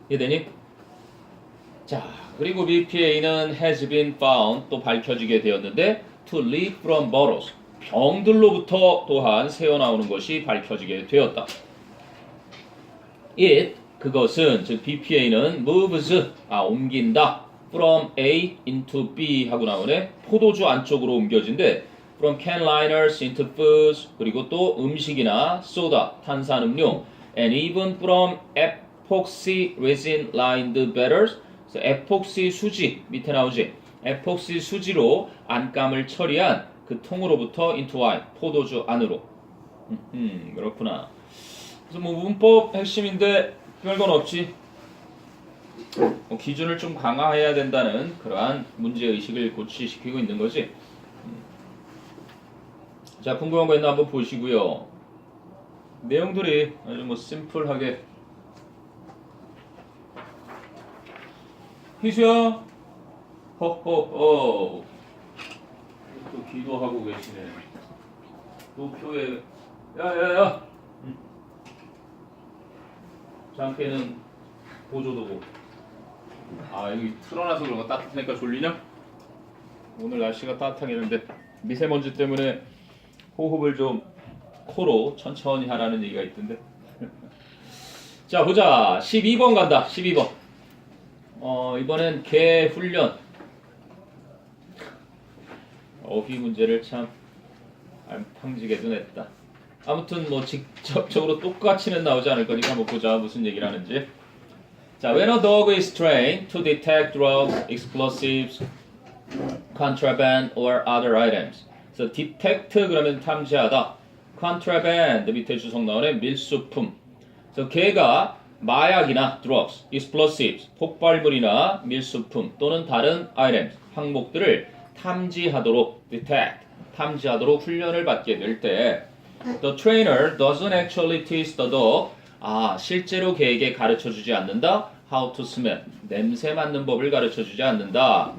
이해되니? 자, 그리고 BPA는 has been found 또 밝혀지게 되었는데 to leak from bottles 병들로부터 또한 새어나오는 것이 밝혀지게 되었다. It 그것은 즉 BPA는 moves 옮긴다 from A into B 하고 나오네. 포도주 안쪽으로 옮겨진대. from can liners into foods 그리고 또 음식이나 소다, 탄산음료 and even from epoxy resin lined batters 에폭시 수지 밑에 나오지 에폭시 수지로 안감을 처리한 그 통으로부터 into wine 포도주 안으로 그렇구나. 그래서 뭐 문법 핵심인데 별건 없지. 기준을 좀 강화해야 된다는 그러한 문제의식을 고취시키고 있는 거지. 자 궁금한 거 있나 한번 보시고요. 내용들이 아주 뭐 심플하게 희수야 허허허 또 기도하고 계시네. 노표에 야야야 장패는 보조도고 여기 틀어놔서 그런가 따뜻하니까 졸리냐? 오늘 날씨가 따뜻하겠는데 미세먼지 때문에 호흡을 좀 코로 천천히 하라는 얘기가 있던데. 자 보자 12번 간다. 12번 이번엔 개 훈련 어휘 문제를 참 안팡지게도 냈다. 아무튼 뭐 직접적으로 똑같이는 나오지 않을 거니까 한번 보자 무슨 얘기를 하는지. 자, when a dog is trained to detect drugs, explosives, contraband or other items. 그래서 detect 그러면 탐지하다. contraband 밑에 주석 나오네 밀수품. 그래서 개가 마약이나 drugs, explosives, 폭발물이나 밀수품 또는 다른 items, 항목들을 탐지하도록 detect, 탐지하도록 훈련을 받게 될 때 the trainer doesn't actually teach the dog 실제로 개에게 가르쳐주지 않는다 how to smell, 냄새 맡는 법을 가르쳐주지 않는다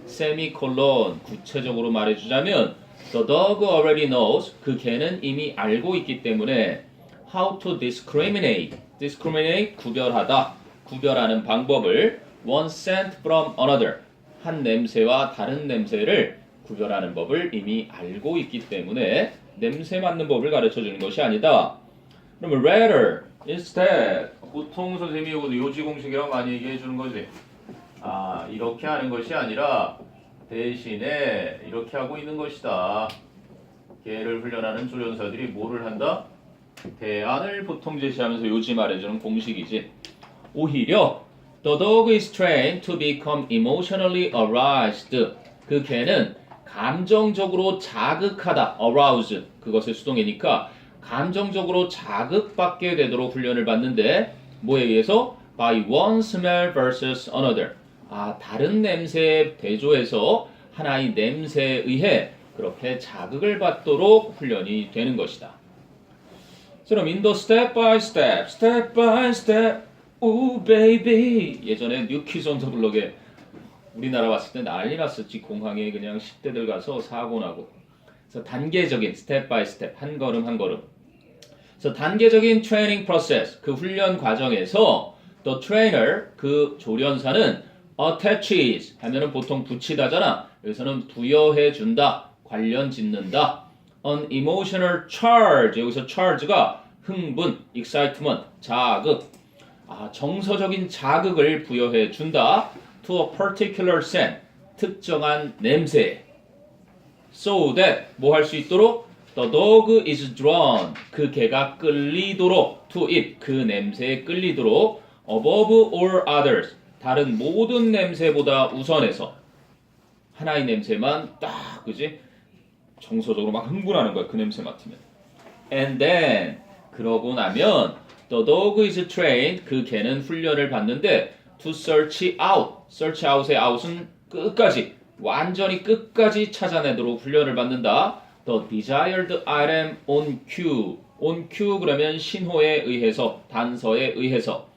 세미콜론, 구체적으로 말해주자면 the dog already knows, 그 개는 이미 알고 있기 때문에 how to discriminate, 구별하다, 구별하는 방법을 one scent from another, 한 냄새와 다른 냄새를 구별하는 법을 이미 알고 있기 때문에 냄새 맡는 법을 가르쳐주는 것이 아니다. 그러면 rather, instead, 보통 선생님이 요지공식이라고 많이 얘기해 주는 거지. 이렇게 하는 것이 아니라 대신에 이렇게 하고 있는 것이다. 개를 훈련하는 조련사들이 뭐를 한다? 대안을 보통 제시하면서 요지 말해주는 공식이지. 오히려 The dog is trained to become emotionally aroused. 그 개는 감정적으로 자극하다. arouse. 그것의 수동이니까 감정적으로 자극받게 되도록 훈련을 받는데 뭐에 의해서? By one smell versus another. 다른 냄새에 대조해서 하나의 냄새에 의해 그렇게 자극을 받도록 훈련이 되는 것이다. 그럼 in the step by step, ooh baby. 예전에 뉴키즈 온 더 블럭에 우리나라 왔을 때 난리 났었지. 공항에 그냥 10대들 가서 사고 나고. 그래서 단계적인 step by step, 한 걸음 한 걸음. 그래서 단계적인 트레이닝 프로세스, 그 훈련 과정에서 the trainer, 그 조련사는 attaches 하면은 보통 붙이다잖아. 여기서는 부여해 준다, 관련 짓는다. an emotional charge, 여기서 charge가 흥분, excitement, 자극, 정서적인 자극을 부여해 준다. to a particular scent, 특정한 냄새. so that 뭐 할 수 있도록 the dog is drawn, 그 개가 끌리도록 to it, 그 냄새에 끌리도록 above all others, 다른 모든 냄새보다 우선해서 하나의 냄새만 딱 그지 정서적으로 막 흥분하는 거야. 그 냄새 맡으면. And then 그러고 나면 the dog is trained, 그 개는 훈련을 받는데 to search out, search out의 out은 끝까지 완전히 끝까지 찾아내도록 훈련을 받는다. The desired item on cue, on cue 그러면 신호에 의해서, 단서에 의해서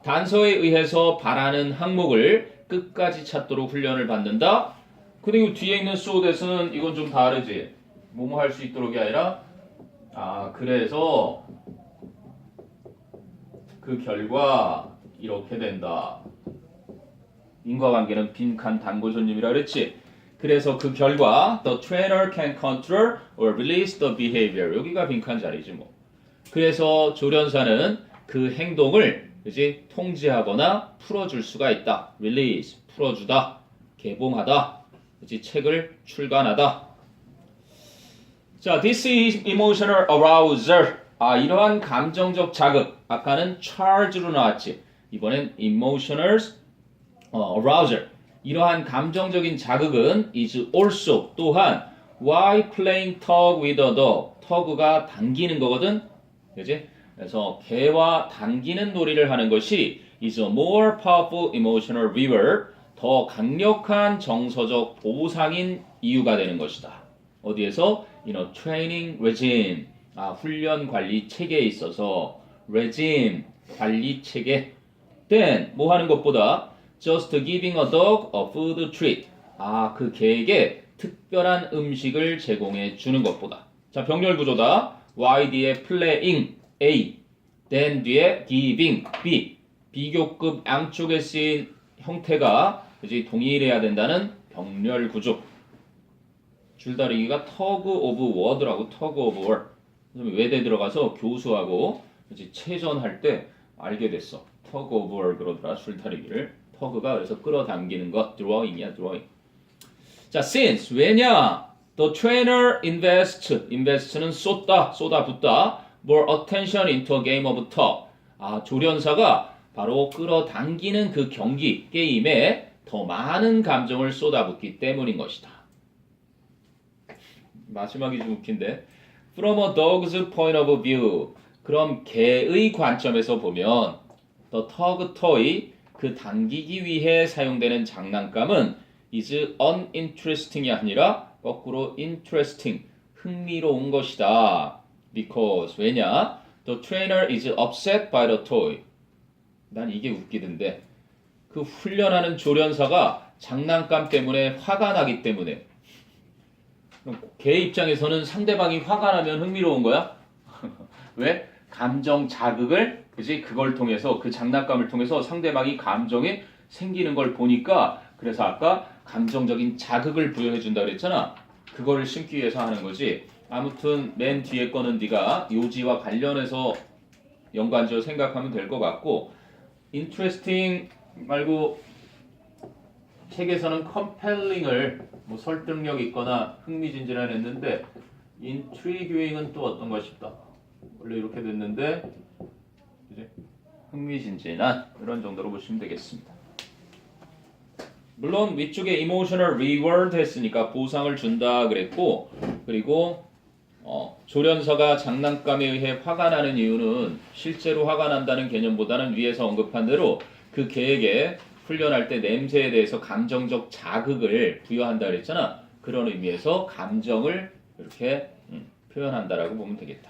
단서에 의해서 바라는 항목을 끝까지 찾도록 훈련을 받는다. 그리고 뒤에 있는 so that은 이건 좀 다르지. 뭐뭐 할 수 있도록이 아니라 그래서 그 결과 이렇게 된다. 인과관계는 빈칸 단고조님이라 그랬지. 그래서 그 결과 the trainer can control or release the behavior. 여기가 빈칸 자리지 뭐. 그래서 조련사는 그 행동을 그지 통제하거나 풀어줄 수가 있다. release 풀어주다, 개봉하다, 그지 책을 출간하다. 자, this is emotional arousal. 이러한 감정적 자극. 아까는 charge로 나왔지. 이번엔 emotional arousal. 이러한 감정적인 자극은 is also 또한 while playing tug with a dog. tug가 당기는 거거든. 그지? 그래서 개와 당기는 놀이를 하는 것이 is a more powerful emotional reward. 더 강력한 정서적 보상인 이유가 되는 것이다. 어디에서? In a training regime. 훈련 관리 체계에 있어서 regime, 관리 체계. then 뭐 하는 것보다 just giving a dog a food treat. 그 개에게 특별한 음식을 제공해 주는 것보다. 자, 병렬 구조다. Y 뒤에 playing A, then 뒤에 giving B. 비교급 양쪽에 쓰인 형태가 그지 동일해야 된다는 병렬 구조. 줄다리기가 tug of war라고 tug of war. 외대 들어가서 교수하고 그지 체전할 때 알게 됐어. tug of war 그러더라 줄다리기를. tug가 그래서 끌어당기는 것. drawing이야 drawing. 자, since 왜냐? The trainer invest는 쏟다 쏟아붓다. more attention into a game of tug. 조련사가 바로 끌어당기는 그 경기 게임에 더 많은 감정을 쏟아붓기 때문인 것이다. 마지막이 좀 웃긴데. From a dog's point of view. 그럼 개의 관점에서 보면 the tug toy, 그 당기기 위해 사용되는 장난감은 is uninteresting이 아니라 거꾸로 interesting, 흥미로운 것이다. Because 왜냐? The trainer is upset by the toy. 난 이게 웃기던데. 그 훈련하는 조련사가 장난감 때문에 화가 나기 때문에. 개 입장에서는 상대방이 화가 나면 흥미로운 거야? 왜? 감정 자극을, 그지? 그걸 통해서, 그 장난감을 통해서 상대방이 감정이 생기는 걸 보니까, 그래서 아까 감정적인 자극을 부여해준다 그랬잖아. 그거를 심기 위해서 하는 거지. 아무튼 맨 뒤에 거는 네가 요지와 관련해서 연관지어 생각하면 될 것 같고, interesting 말고 책에서는 compelling을 뭐 설득력 있거나 흥미진진한 했는데 intriguing은 또 어떤가 싶다. 원래 이렇게 됐는데 이제 흥미진진한 이런 정도로 보시면 되겠습니다. 물론 위쪽에 emotional reward 했으니까 보상을 준다 그랬고 그리고 조련서가 장난감에 의해 화가 나는 이유는 실제로 화가 난다는 개념보다는 위에서 언급한 대로 그 개에게 훈련할 때 냄새에 대해서 감정적 자극을 부여한다 그랬잖아. 그런 의미에서 감정을 이렇게 표현한다라고 보면 되겠다.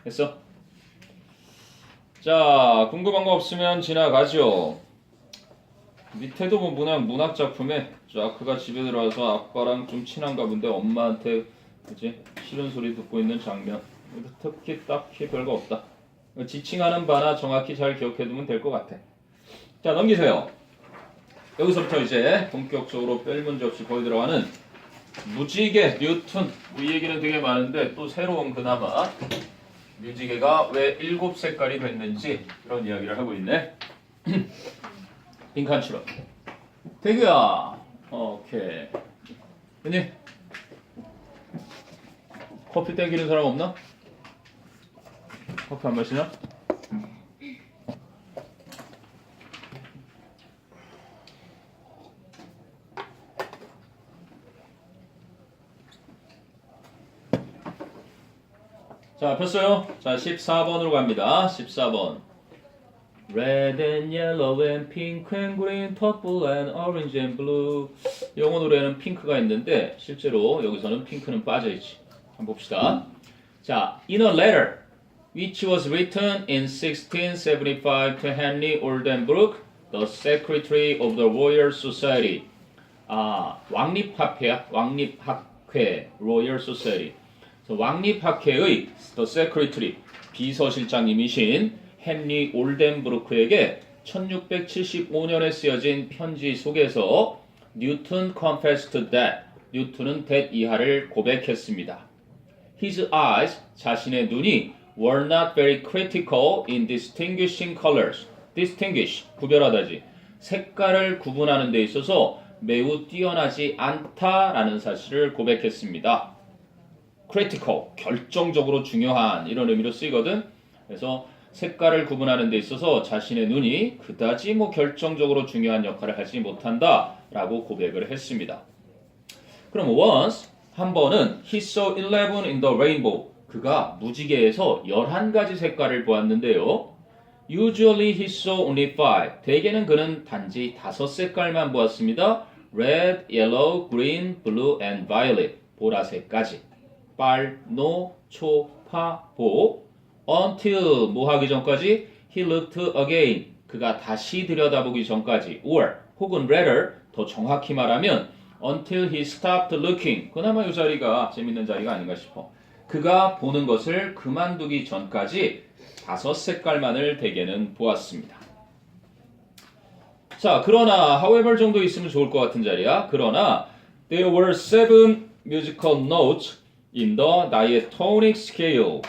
됐어? 자, 궁금한 거 없으면 지나가죠. 밑에도 뭐 문학 작품에 자크가 집에 들어와서 아빠랑 좀 친한가 본데 엄마한테 그치? 싫은 소리 듣고 있는 장면. 특히 딱히 별거 없다. 지칭하는 바나 정확히 잘 기억해두면 될 것 같아. 자, 넘기세요. 여기서부터 이제 본격적으로 뺄 문제 없이 거의 들어가는 무지개, 뉴턴. 이 얘기는 되게 많은데 또 새로운 그나마 무지개가 왜 7색깔이 됐는지 그런 이야기를 하고 있네. 빈칸 추러. 태규야. 오케이. 언니. 커피 땡기는 사람 없나? 커피 안 마시나? 자, 폈어요? 자, 14번으로 갑니다. 14번. Red and yellow and pink and green, purple and orange and blue. 영어 노래는 핑크가 있는데 실제로 여기서는 핑크는 빠져있지. 한번 봅시다. 자, in a letter which was written in 1675 to Henry Oldenburg, the secretary of the Royal Society. 왕립학회야. 왕립학회, Royal Society. 왕립학회의 the secretary, 비서실장님이신 헨리 올덴부르크에게 1675년에 쓰여진 편지 속에서 뉴턴 confessed that, 뉴턴은 that 이하를 고백했습니다. His eyes, 자신의 눈이 were not very critical in distinguishing colors. distinguish, 구별하다지. 색깔을 구분하는 데 있어서 매우 뛰어나지 않다라는 사실을 고백했습니다. critical, 결정적으로 중요한 이런 의미로 쓰이거든. 그래서 색깔을 구분하는 데 있어서 자신의 눈이 그다지 결정적으로 중요한 역할을 하지 못한다라고 고백을 했습니다. 그럼 once, 한 번은 he saw 11 in the rainbow. 그가 무지개에서 11가지 색깔을 보았는데요. Usually he saw only 5. 대개는 그는 단지 5색깔만 보았습니다. Red, yellow, green, blue, and violet. 보라색까지. 빨, 노, 초, 파, 보. Until 뭐 하기 전까지 he looked again. 그가 다시 들여다보기 전까지. Or 혹은 rather 더 정확히 말하면 until he stopped looking. 그나마 이 자리가 재밌는 자리가 아닌가 싶어. 그가 보는 것을 그만두기 전까지 5색깔만을 대개는 보았습니다. 자, 그러나 however 정도 있으면 좋을 것 같은 자리야. 그러나 there were 7 musical notes in the diatonic scale.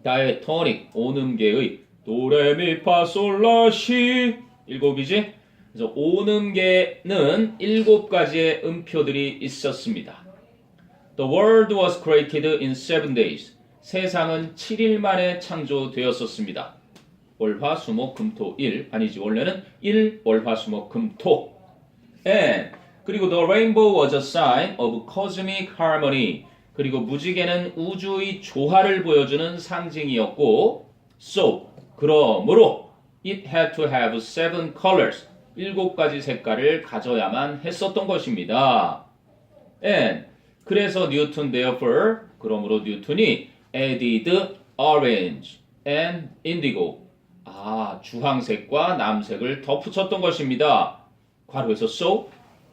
다이토닉, 오음계의 도레미파솔라시 7이지? 그래서 오음계는 7가지의 음표들이 있었습니다. The world was created in 7 days. 세상은 7일 만에 창조되었었습니다. 월화수목금토 1 아니지 원래는 1 월화수목금토. And 그리고 the rainbow was a sign of cosmic harmony. 그리고 무지개는 우주의 조화를 보여주는 상징이었고, so 그러므로 it had to have 7 colors. 7가지 색깔을 가져야만 했었던 것입니다. And 그래서 뉴턴 therefore 그러므로 뉴턴이 added orange and indigo. 주황색과 남색을 덧붙였던 것입니다. 괄호에서 so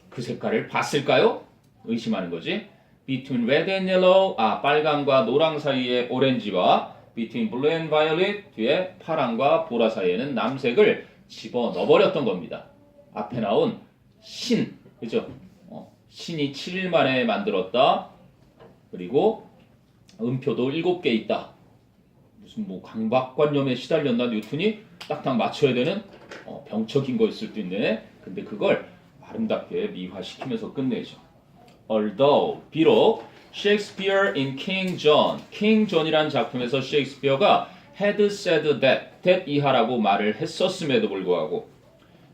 그 색깔을 봤을까요? 의심하는 거지. Between red and yellow, 빨강과 노랑 사이에 오렌지와 between blue and violet, 뒤에 파랑과 보라 사이에는 남색을 집어넣어버렸던 겁니다. 앞에 나온 신, 그죠? 신이 7일 만에 만들었다. 그리고 음표도 7개 있다. 무슨 강박관념에 시달렸나 뉴턴이 딱딱 맞춰야 되는 병적인 거일 수도 있네. 근데 그걸 아름답게 미화시키면서 끝내죠. Although 비록 Shakespeare in King John, King John이라는 작품에서 셰익스피어가 had said that 이하라고 말을 했었음에도 불구하고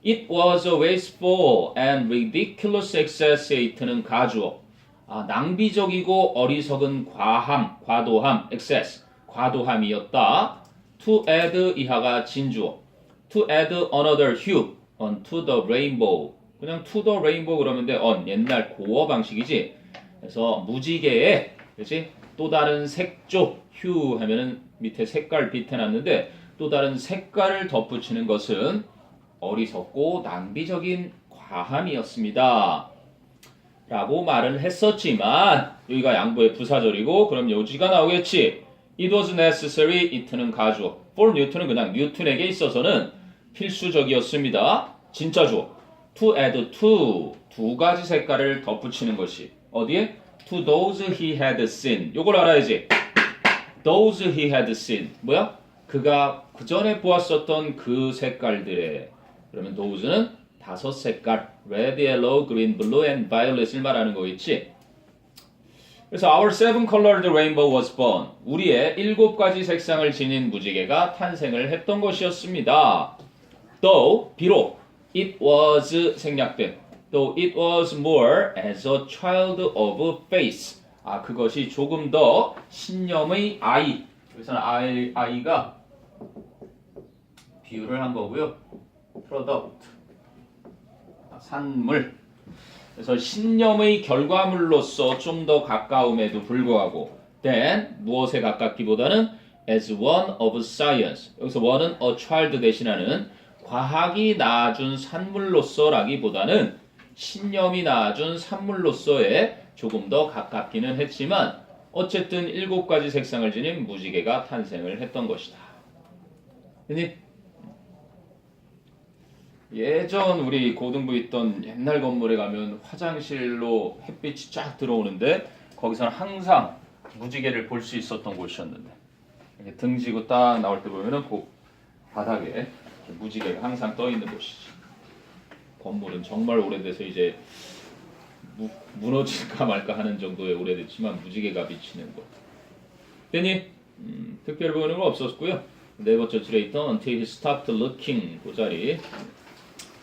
It was a wasteful and ridiculous excess에 이트는 가주어 낭비적이고 어리석은 과도함, excess, 과도함이었다. To add 이하가 진주어. To add another hue onto the rainbow. 그냥 to the rainbow 그러면 돼. 옛날 고어 방식이지. 그래서 무지개에 그렇지? 또 다른 색조 hue 하면은 밑에 색깔 빛 해놨는데 또 다른 색깔을 덧붙이는 것은 어리석고 낭비적인 과함이었습니다. 라고 말을 했었지만 여기가 양보의 부사절이고 그럼 요지가 나오겠지. It was necessary. it는 가주어. for Newton은 그냥 뉴턴에게 있어서는 필수적이었습니다. 진짜 주어. To add to 두 가지 색깔을 덧붙이는 것이 어디에? To those he had seen. 요걸 알아야지. Those he had seen. 뭐야? 그가 그 전에 보았었던 그 색깔들에 그러면 those는 5색깔 red, yellow, green, blue, and violet을 말하는 거겠지. 그래서 our seven colored rainbow was born. 우리의 7가지 색상을 지닌 무지개가 탄생을 했던 것이었습니다. Though 비록 it was 생략된 though it was more as a child of faith. 그것이 조금 더 신념의 아이. 여기서는 아이가 비유를 한 거고요. product 산물. 그래서 신념의 결과물로서 좀 더 가까움에도 불구하고 then 무엇에 가깝기보다는 as one of science. 여기서 one은 a child 대신하는 과학이 낳아준 산물로서라기보다는 신념이 낳아준 산물로서에 조금 더 가깝기는 했지만 어쨌든 7가지 색상을 지닌 무지개가 탄생을 했던 것이다. 예전 우리 고등부 있던 옛날 건물에 가면 화장실로 햇빛이 쫙 들어오는데 거기서는 항상 무지개를 볼 수 있었던 곳이었는데 이렇게 등지고 딱 나올 때 보면은 그 바닥에 무지개가 항상 떠 있는 곳이지. 건물은 정말 오래돼서 이제 무너질까 말까 하는 정도의 오래됐지만 무지개가 비치는 곳. 됐니? 특별히 보이는 건 없었고요. Never touched later until he stopped looking. 그 자리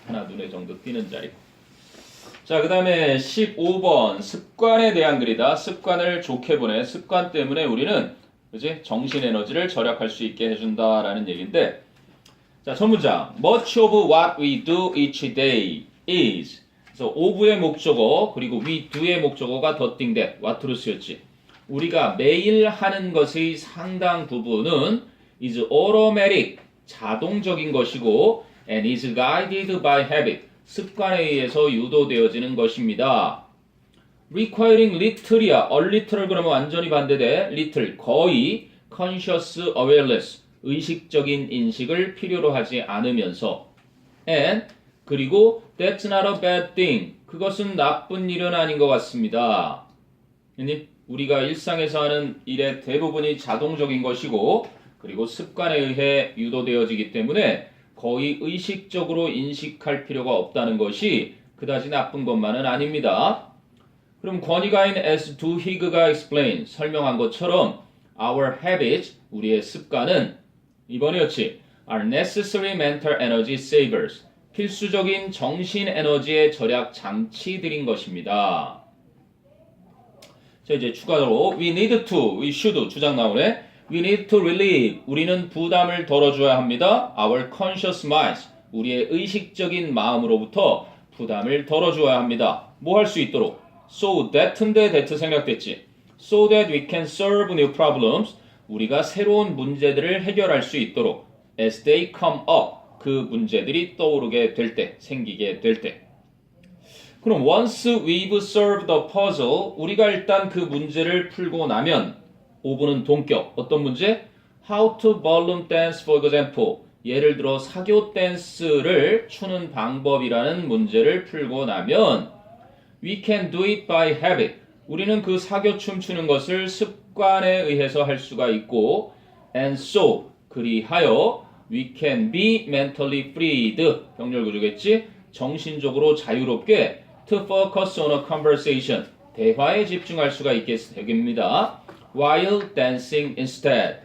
하나 눈에 정도 띄는 자리고. 자, 그 다음에 15번 습관에 대한 글이다. 습관을 좋게 보내. 습관 때문에 우리는 그지? 정신 에너지를 절약할 수 있게 해준다라는 얘기인데 자, 첫 문장 Much of what we do each day is 그래서 of의 목적어 그리고 we do의 목적어가 덧띵 that what로 쓰였지. 우리가 매일 하는 것의 상당 부분은 is automatic 자동적인 것이고 and is guided by habit 습관에 의해서 유도되어지는 것입니다. requiring little이야. a little 그러면 완전히 반대돼. little 거의 conscious awareness 의식적인 인식을 필요로 하지 않으면서 and 그리고 that's not a bad thing 그것은 나쁜 일은 아닌 것 같습니다. 우리가 일상에서 하는 일의 대부분이 자동적인 것이고 그리고 습관에 의해 유도되어지기 때문에 거의 의식적으로 인식할 필요가 없다는 것이 그다지 나쁜 것만은 아닙니다. 그럼 권위가인 as 두히그가 explain 설명한 것처럼 our habits 우리의 습관은 이번이었지 are necessary mental energy savers 필수적인 정신 에너지의 절약 장치들인 것입니다. 자 이제 추가로 we need to, we should 주장 나오네. We need to relieve 우리는 부담을 덜어줘야 합니다. Our conscious minds 우리의 의식적인 마음으로부터 부담을 덜어줘야 합니다. 뭐 할 수 있도록 so that인데 that 생략됐지. So that we can solve new problems 우리가 새로운 문제들을 해결할 수 있도록 as they come up 그 문제들이 떠오르게 될 때, 생기게 될 때. 그럼 once we've solved the puzzle 우리가 일단 그 문제를 풀고 나면 5분은 동격. 어떤 문제? How to ballroom dance for example. 예를 들어 사교 댄스를 추는 방법이라는 문제를 풀고 나면 We can do it by habit. 우리는 그 사교 춤추는 것을 습관에 의해서 할 수가 있고 And so 그리하여 We can be mentally freed. 병렬 구조겠지? 정신적으로 자유롭게 to focus on a conversation. 대화에 집중할 수가 있게 됩니다. While dancing instead.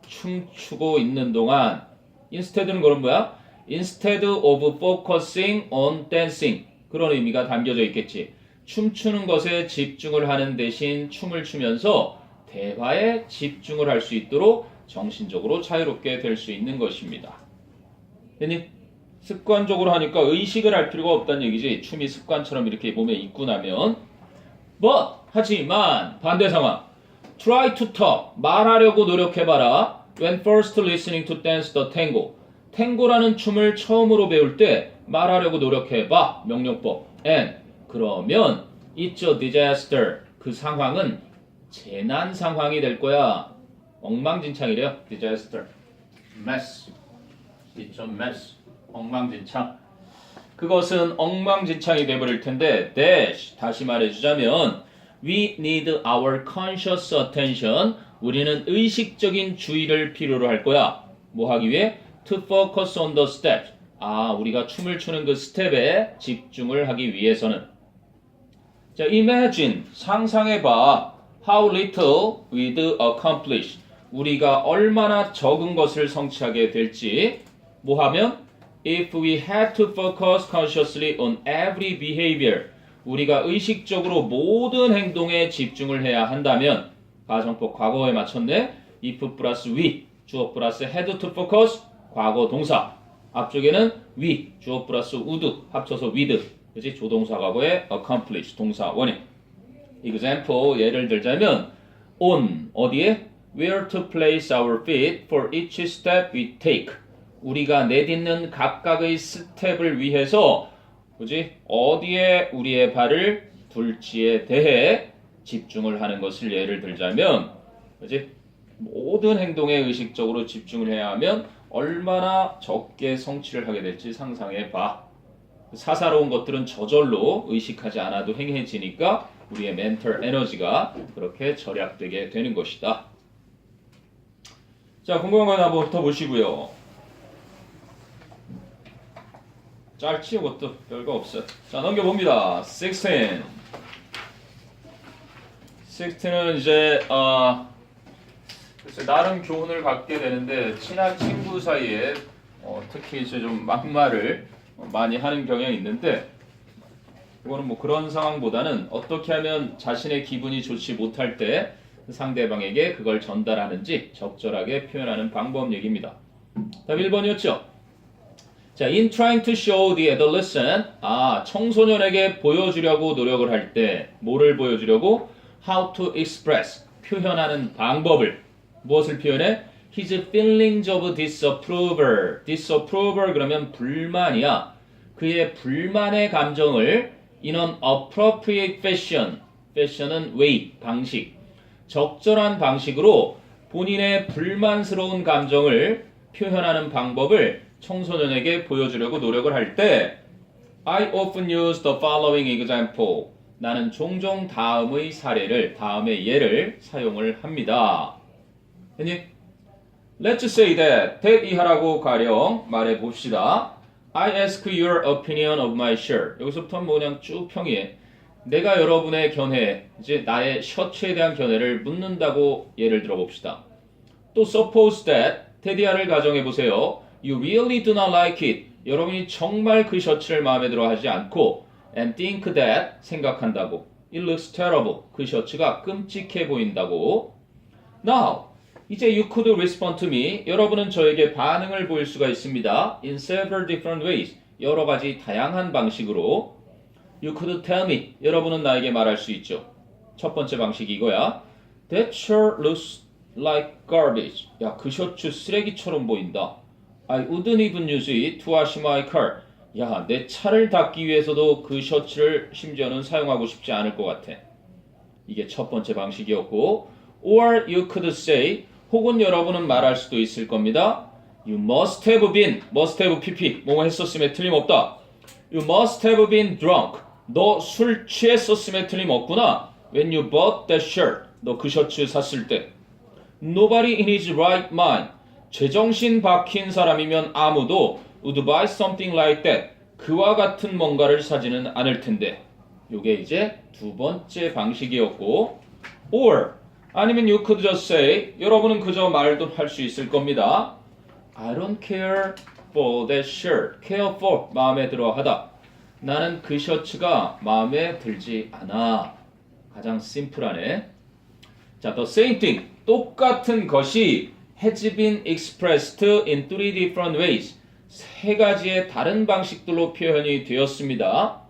춤추고 있는 동안 instead는 그런 뭐야? Instead of focusing on dancing. 그런 의미가 담겨져 있겠지. 춤추는 것에 집중을 하는 대신 춤을 추면서 대화에 집중을 할 수 있도록 정신적으로 자유롭게 될 수 있는 것입니다. 됐니? 습관적으로 하니까 의식을 할 필요가 없다는 얘기지. 춤이 습관처럼 이렇게 몸에 익고 나면. But 하지만 반대 상황. Try to talk. 말하려고 노력해봐라. When first listening to dance the tango. 탱고라는 춤을 처음으로 배울 때 말하려고 노력해봐. 명령법. And 그러면 it's a disaster. 그 상황은 재난 상황이 될 거야. 엉망진창이래요. disaster. mess. it's a mess. 엉망진창. 그것은 엉망진창이 돼버릴 텐데 dash. 다시 말해주자면 we need our conscious attention. 우리는 의식적인 주의를 필요로 할 거야. 뭐 하기 위해? To focus on the steps. 우리가 춤을 추는 그 스텝에 집중을 하기 위해서는. 자, imagine. 상상해봐. How little we'd accomplish. 우리가 얼마나 적은 것을 성취하게 될지. 뭐 하면? If we had to focus consciously on every behavior. 우리가 의식적으로 모든 행동에 집중을 해야 한다면 가정법 과거에 맞췄네. if 플러스 we, 주어 플러스 had to focus, 과거 동사. 앞쪽에는 we, 주어 플러스 would, 합쳐서 with. 그치? 조동사 과거에 accomplish, 동사 원형. example, 예를 들자면 on, 어디에? where to place our feet for each step we take. 우리가 내딛는 각각의 스텝을 위해서 그지? 어디에 우리의 발을 둘지에 대해 집중을 하는 것을 예를 들자면 그지? 모든 행동에 의식적으로 집중을 해야 하면 얼마나 적게 성취를 하게 될지 상상해 봐. 사사로운 것들은 저절로 의식하지 않아도 행해지니까 우리의 멘털 에너지가 그렇게 절약되게 되는 것이다. 자, 궁금한 건 한번 더 보시고요. 짧지 이것도 별거 없어. 자, 넘겨봅니다. 16. 16는 이제 글쎄 나름 교훈을 갖게 되는데 친한 친구 사이에 특히 이제 좀 막말을 많이 하는 경향이 있는데 이거는 뭐 그런 상황보다는 어떻게 하면 자신의 기분이 좋지 못할 때 상대방에게 그걸 전달하는지 적절하게 표현하는 방법 얘기입니다. 답 1번이었죠. 자, in trying to show the adolescent, 청소년에게 보여주려고 노력을 할 때 뭐를 보여주려고? How to express, 표현하는 방법을. 무엇을 표현해? His feelings of disapproval. disapproval 그러면 불만이야. 그의 불만의 감정을 in an appropriate fashion. fashion은 way, 방식. 적절한 방식으로 본인의 불만스러운 감정을 표현하는 방법을 청소년에게 보여주려고 노력을 할 때 I often use the following example. 나는 종종 다음의 사례를, 다음의 예를 사용을 합니다. Let's say that 이하라고 가령 말해 봅시다. I ask your opinion of my shirt. 여기서부터 뭐 그냥 쭉 평이해. 내가 여러분의 견해, 이제 나의 셔츠에 대한 견해를 묻는다고 예를 들어 봅시다. 또 suppose that 테디아를 가정해 보세요. You really do not like it. 여러분이 정말 그 셔츠를 마음에 들어 하지 않고 and think that 생각한다고. It looks terrible. 그 셔츠가 끔찍해 보인다고. Now, 이제 you could respond to me. 여러분은 저에게 반응을 보일 수가 있습니다. In several different ways. 여러 가지 다양한 방식으로. You could tell me. 여러분은 나에게 말할 수 있죠. 첫 번째 방식이 이거야. That shirt looks like garbage. 야, 그 셔츠 쓰레기처럼 보인다. I wouldn't even use it to wash my car. 야, 내 차를 닦기 위해서도 그 셔츠를 심지어는 사용하고 싶지 않을 것 같아. 이게 첫 번째 방식이었고, or you could say, 혹은 여러분은 말할 수도 있을 겁니다. You must have been, must have pp, 뭐뭐 했었음에 틀림없다. You must have been drunk. 너 술 취했었음에 틀림없구나. When you bought that shirt. 너 그 셔츠 샀을 때. Nobody in his right mind. 제정신 박힌 사람이면 아무도 would buy something like that. 그와 같은 뭔가를 사지는 않을 텐데. 요게 이제 두 번째 방식이었고, or 아니면 you could just say, 여러분은 그저 말도 할 수 있을 겁니다. I don't care for that shirt. care for 마음에 들어 하다. 나는 그 셔츠가 마음에 들지 않아. 가장 심플하네. 자, the same thing. 똑같은 것이 has been expressed in three different ways. 세 가지의 다른 방식들로 표현이 되었습니다.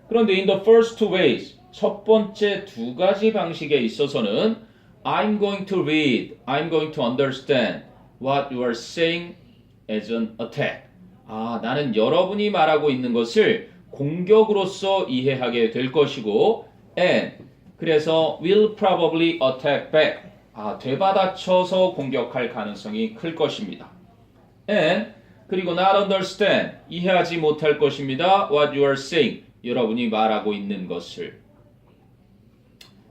그런데 in the first two ways, 첫 번째 두 가지 방식에 있어서는 I'm going to read, I'm going to understand what you are saying as an attack. 나는 여러분이 말하고 있는 것을 공격으로서 이해하게 될 것이고 and 그래서 will probably attack back. 되받아쳐서 공격할 가능성이 클 것입니다. and 그리고 not understand, 이해하지 못할 것입니다. what you are saying, 여러분이 말하고 있는 것을.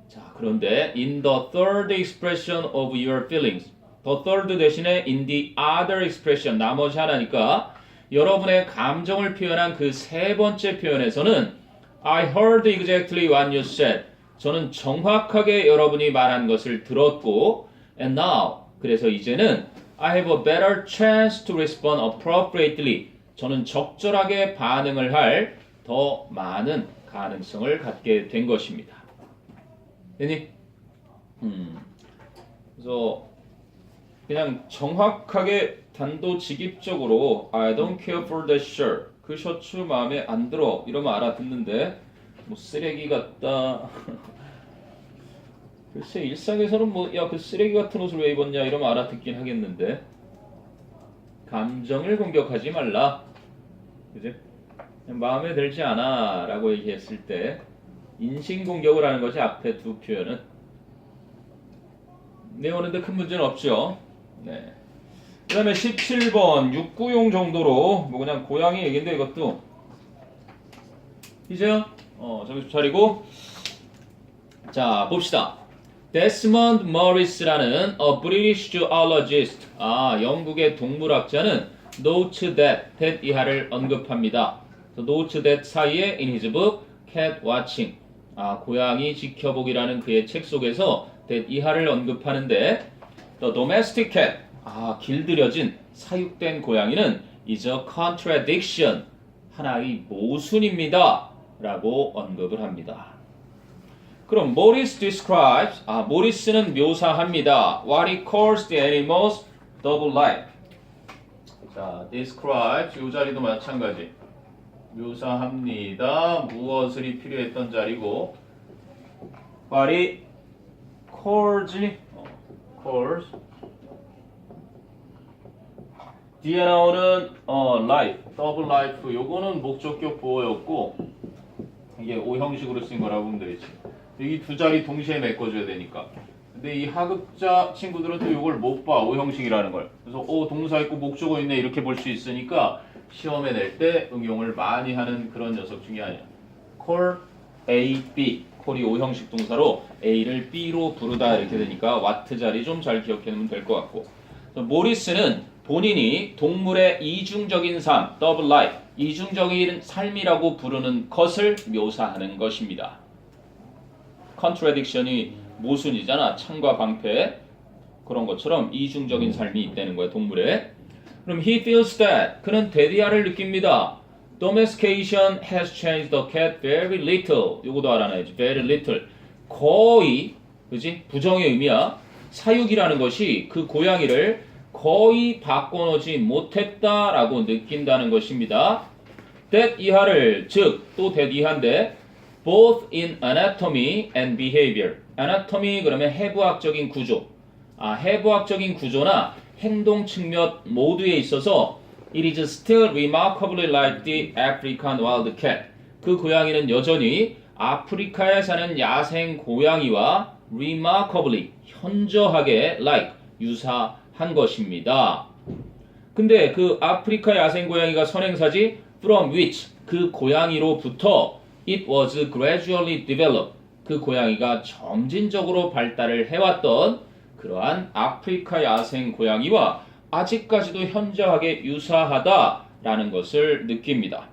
자, 그런데 in the third expression of your feelings, the third 대신에 in the other expression, 나머지 하나니까 여러분의 감정을 표현한 그 세 번째 표현에서는 I heard exactly what you said. 저는 정확하게 여러분이 말한 것을 들었고 and now, 그래서 이제는 I have a better chance to respond appropriately. 저는 적절하게 반응을 할 더 많은 가능성을 갖게 된 것입니다. 되니? 그래서 그냥 정확하게 단도직입적으로 I don't care for that shirt. 그 셔츠 마음에 안 들어. 이러면 알아듣는데 뭐 쓰레기 같다. 글쎄 일상에서는 뭐 야 그 쓰레기 같은 옷을 왜 입었냐 이러면 알아듣긴 하겠는데 감정을 공격하지 말라. 그지? 마음에 들지 않아 라고 얘기했을 때 인신공격을 하는 것이 앞에 두 표현은 내오는데 큰 문제는 없죠. 네. 그 다음에 17번 육구용 정도로 뭐 그냥 고양이 얘기인데 이것도 이제요 정신 차리고 자 봅시다. 데스먼드 머리스라는 a British zoologist 영국의 동물학자는 notes that 이하를 언급합니다. notes that 사이에 in his book cat watching 고양이 지켜보기라는 그의 책 속에서 that 이하를 언급하는데 the domestic cat 길들여진 사육된 고양이는 is a contradiction 하나의 모순입니다 라고 언급을 합니다. 그럼 Morris describes 모리스는 묘사합니다. what he calls the animals double life. 자, describes 이 자리도 마찬가지. 묘사합니다. 무엇이 필요했던 자리고 what he calls 뒤에 나오는 life, double life 요거는 목적격 보호였고 이게 오형식으로 쓴 거라고 보면 되겠지. 여기 두 자리 동시에 메꿔줘야 되니까. 근데 이 하급자 친구들은 또 이걸 못 봐. 오형식이라는 걸. 그래서 동사 있고 목적어 있네 이렇게 볼 수 있으니까 시험에 낼 때 응용을 많이 하는 그런 녀석 중에 아니야. call A, B. call이 오형식 동사로 A를 B로 부르다 이렇게 되니까 what 자리 좀 잘 기억해놓으면 될 것 같고. 모리스는 본인이 동물의 이중적인 삶, double life, 이중적인 삶이라고 부르는 것을 묘사하는 것입니다. contradiction이 모순이잖아. 창과 방패. 그런 것처럼 이중적인 삶이 있다는 거야, 동물에. 그럼 he feels that 그는 대디아를 느낍니다. domestication has changed the cat very little. 이거도 알아놔야지. very little. 거의, 그지? 부정의 의미야. 사육이라는 것이 그 고양이를 거의 바꿔놓지 못했다라고 느낀다는 것입니다. that 이하를 즉 또 that 이하인데 both in anatomy and behavior. anatomy 그러면 해부학적인 구조. 해부학적인 구조나 행동 측면 모두에 있어서 it is still remarkably like the African wild cat. 그 고양이는 여전히 아프리카에 사는 야생 고양이와 remarkably 현저하게 like 유사한 것입니다. 근데 그 아프리카 야생 고양이가 선행사지 from which 그 고양이로부터 it was gradually developed. 그 고양이가 점진적으로 발달을 해왔던 그러한 아프리카 야생 고양이와 아직까지도 현저하게 유사하다라는 것을 느낍니다.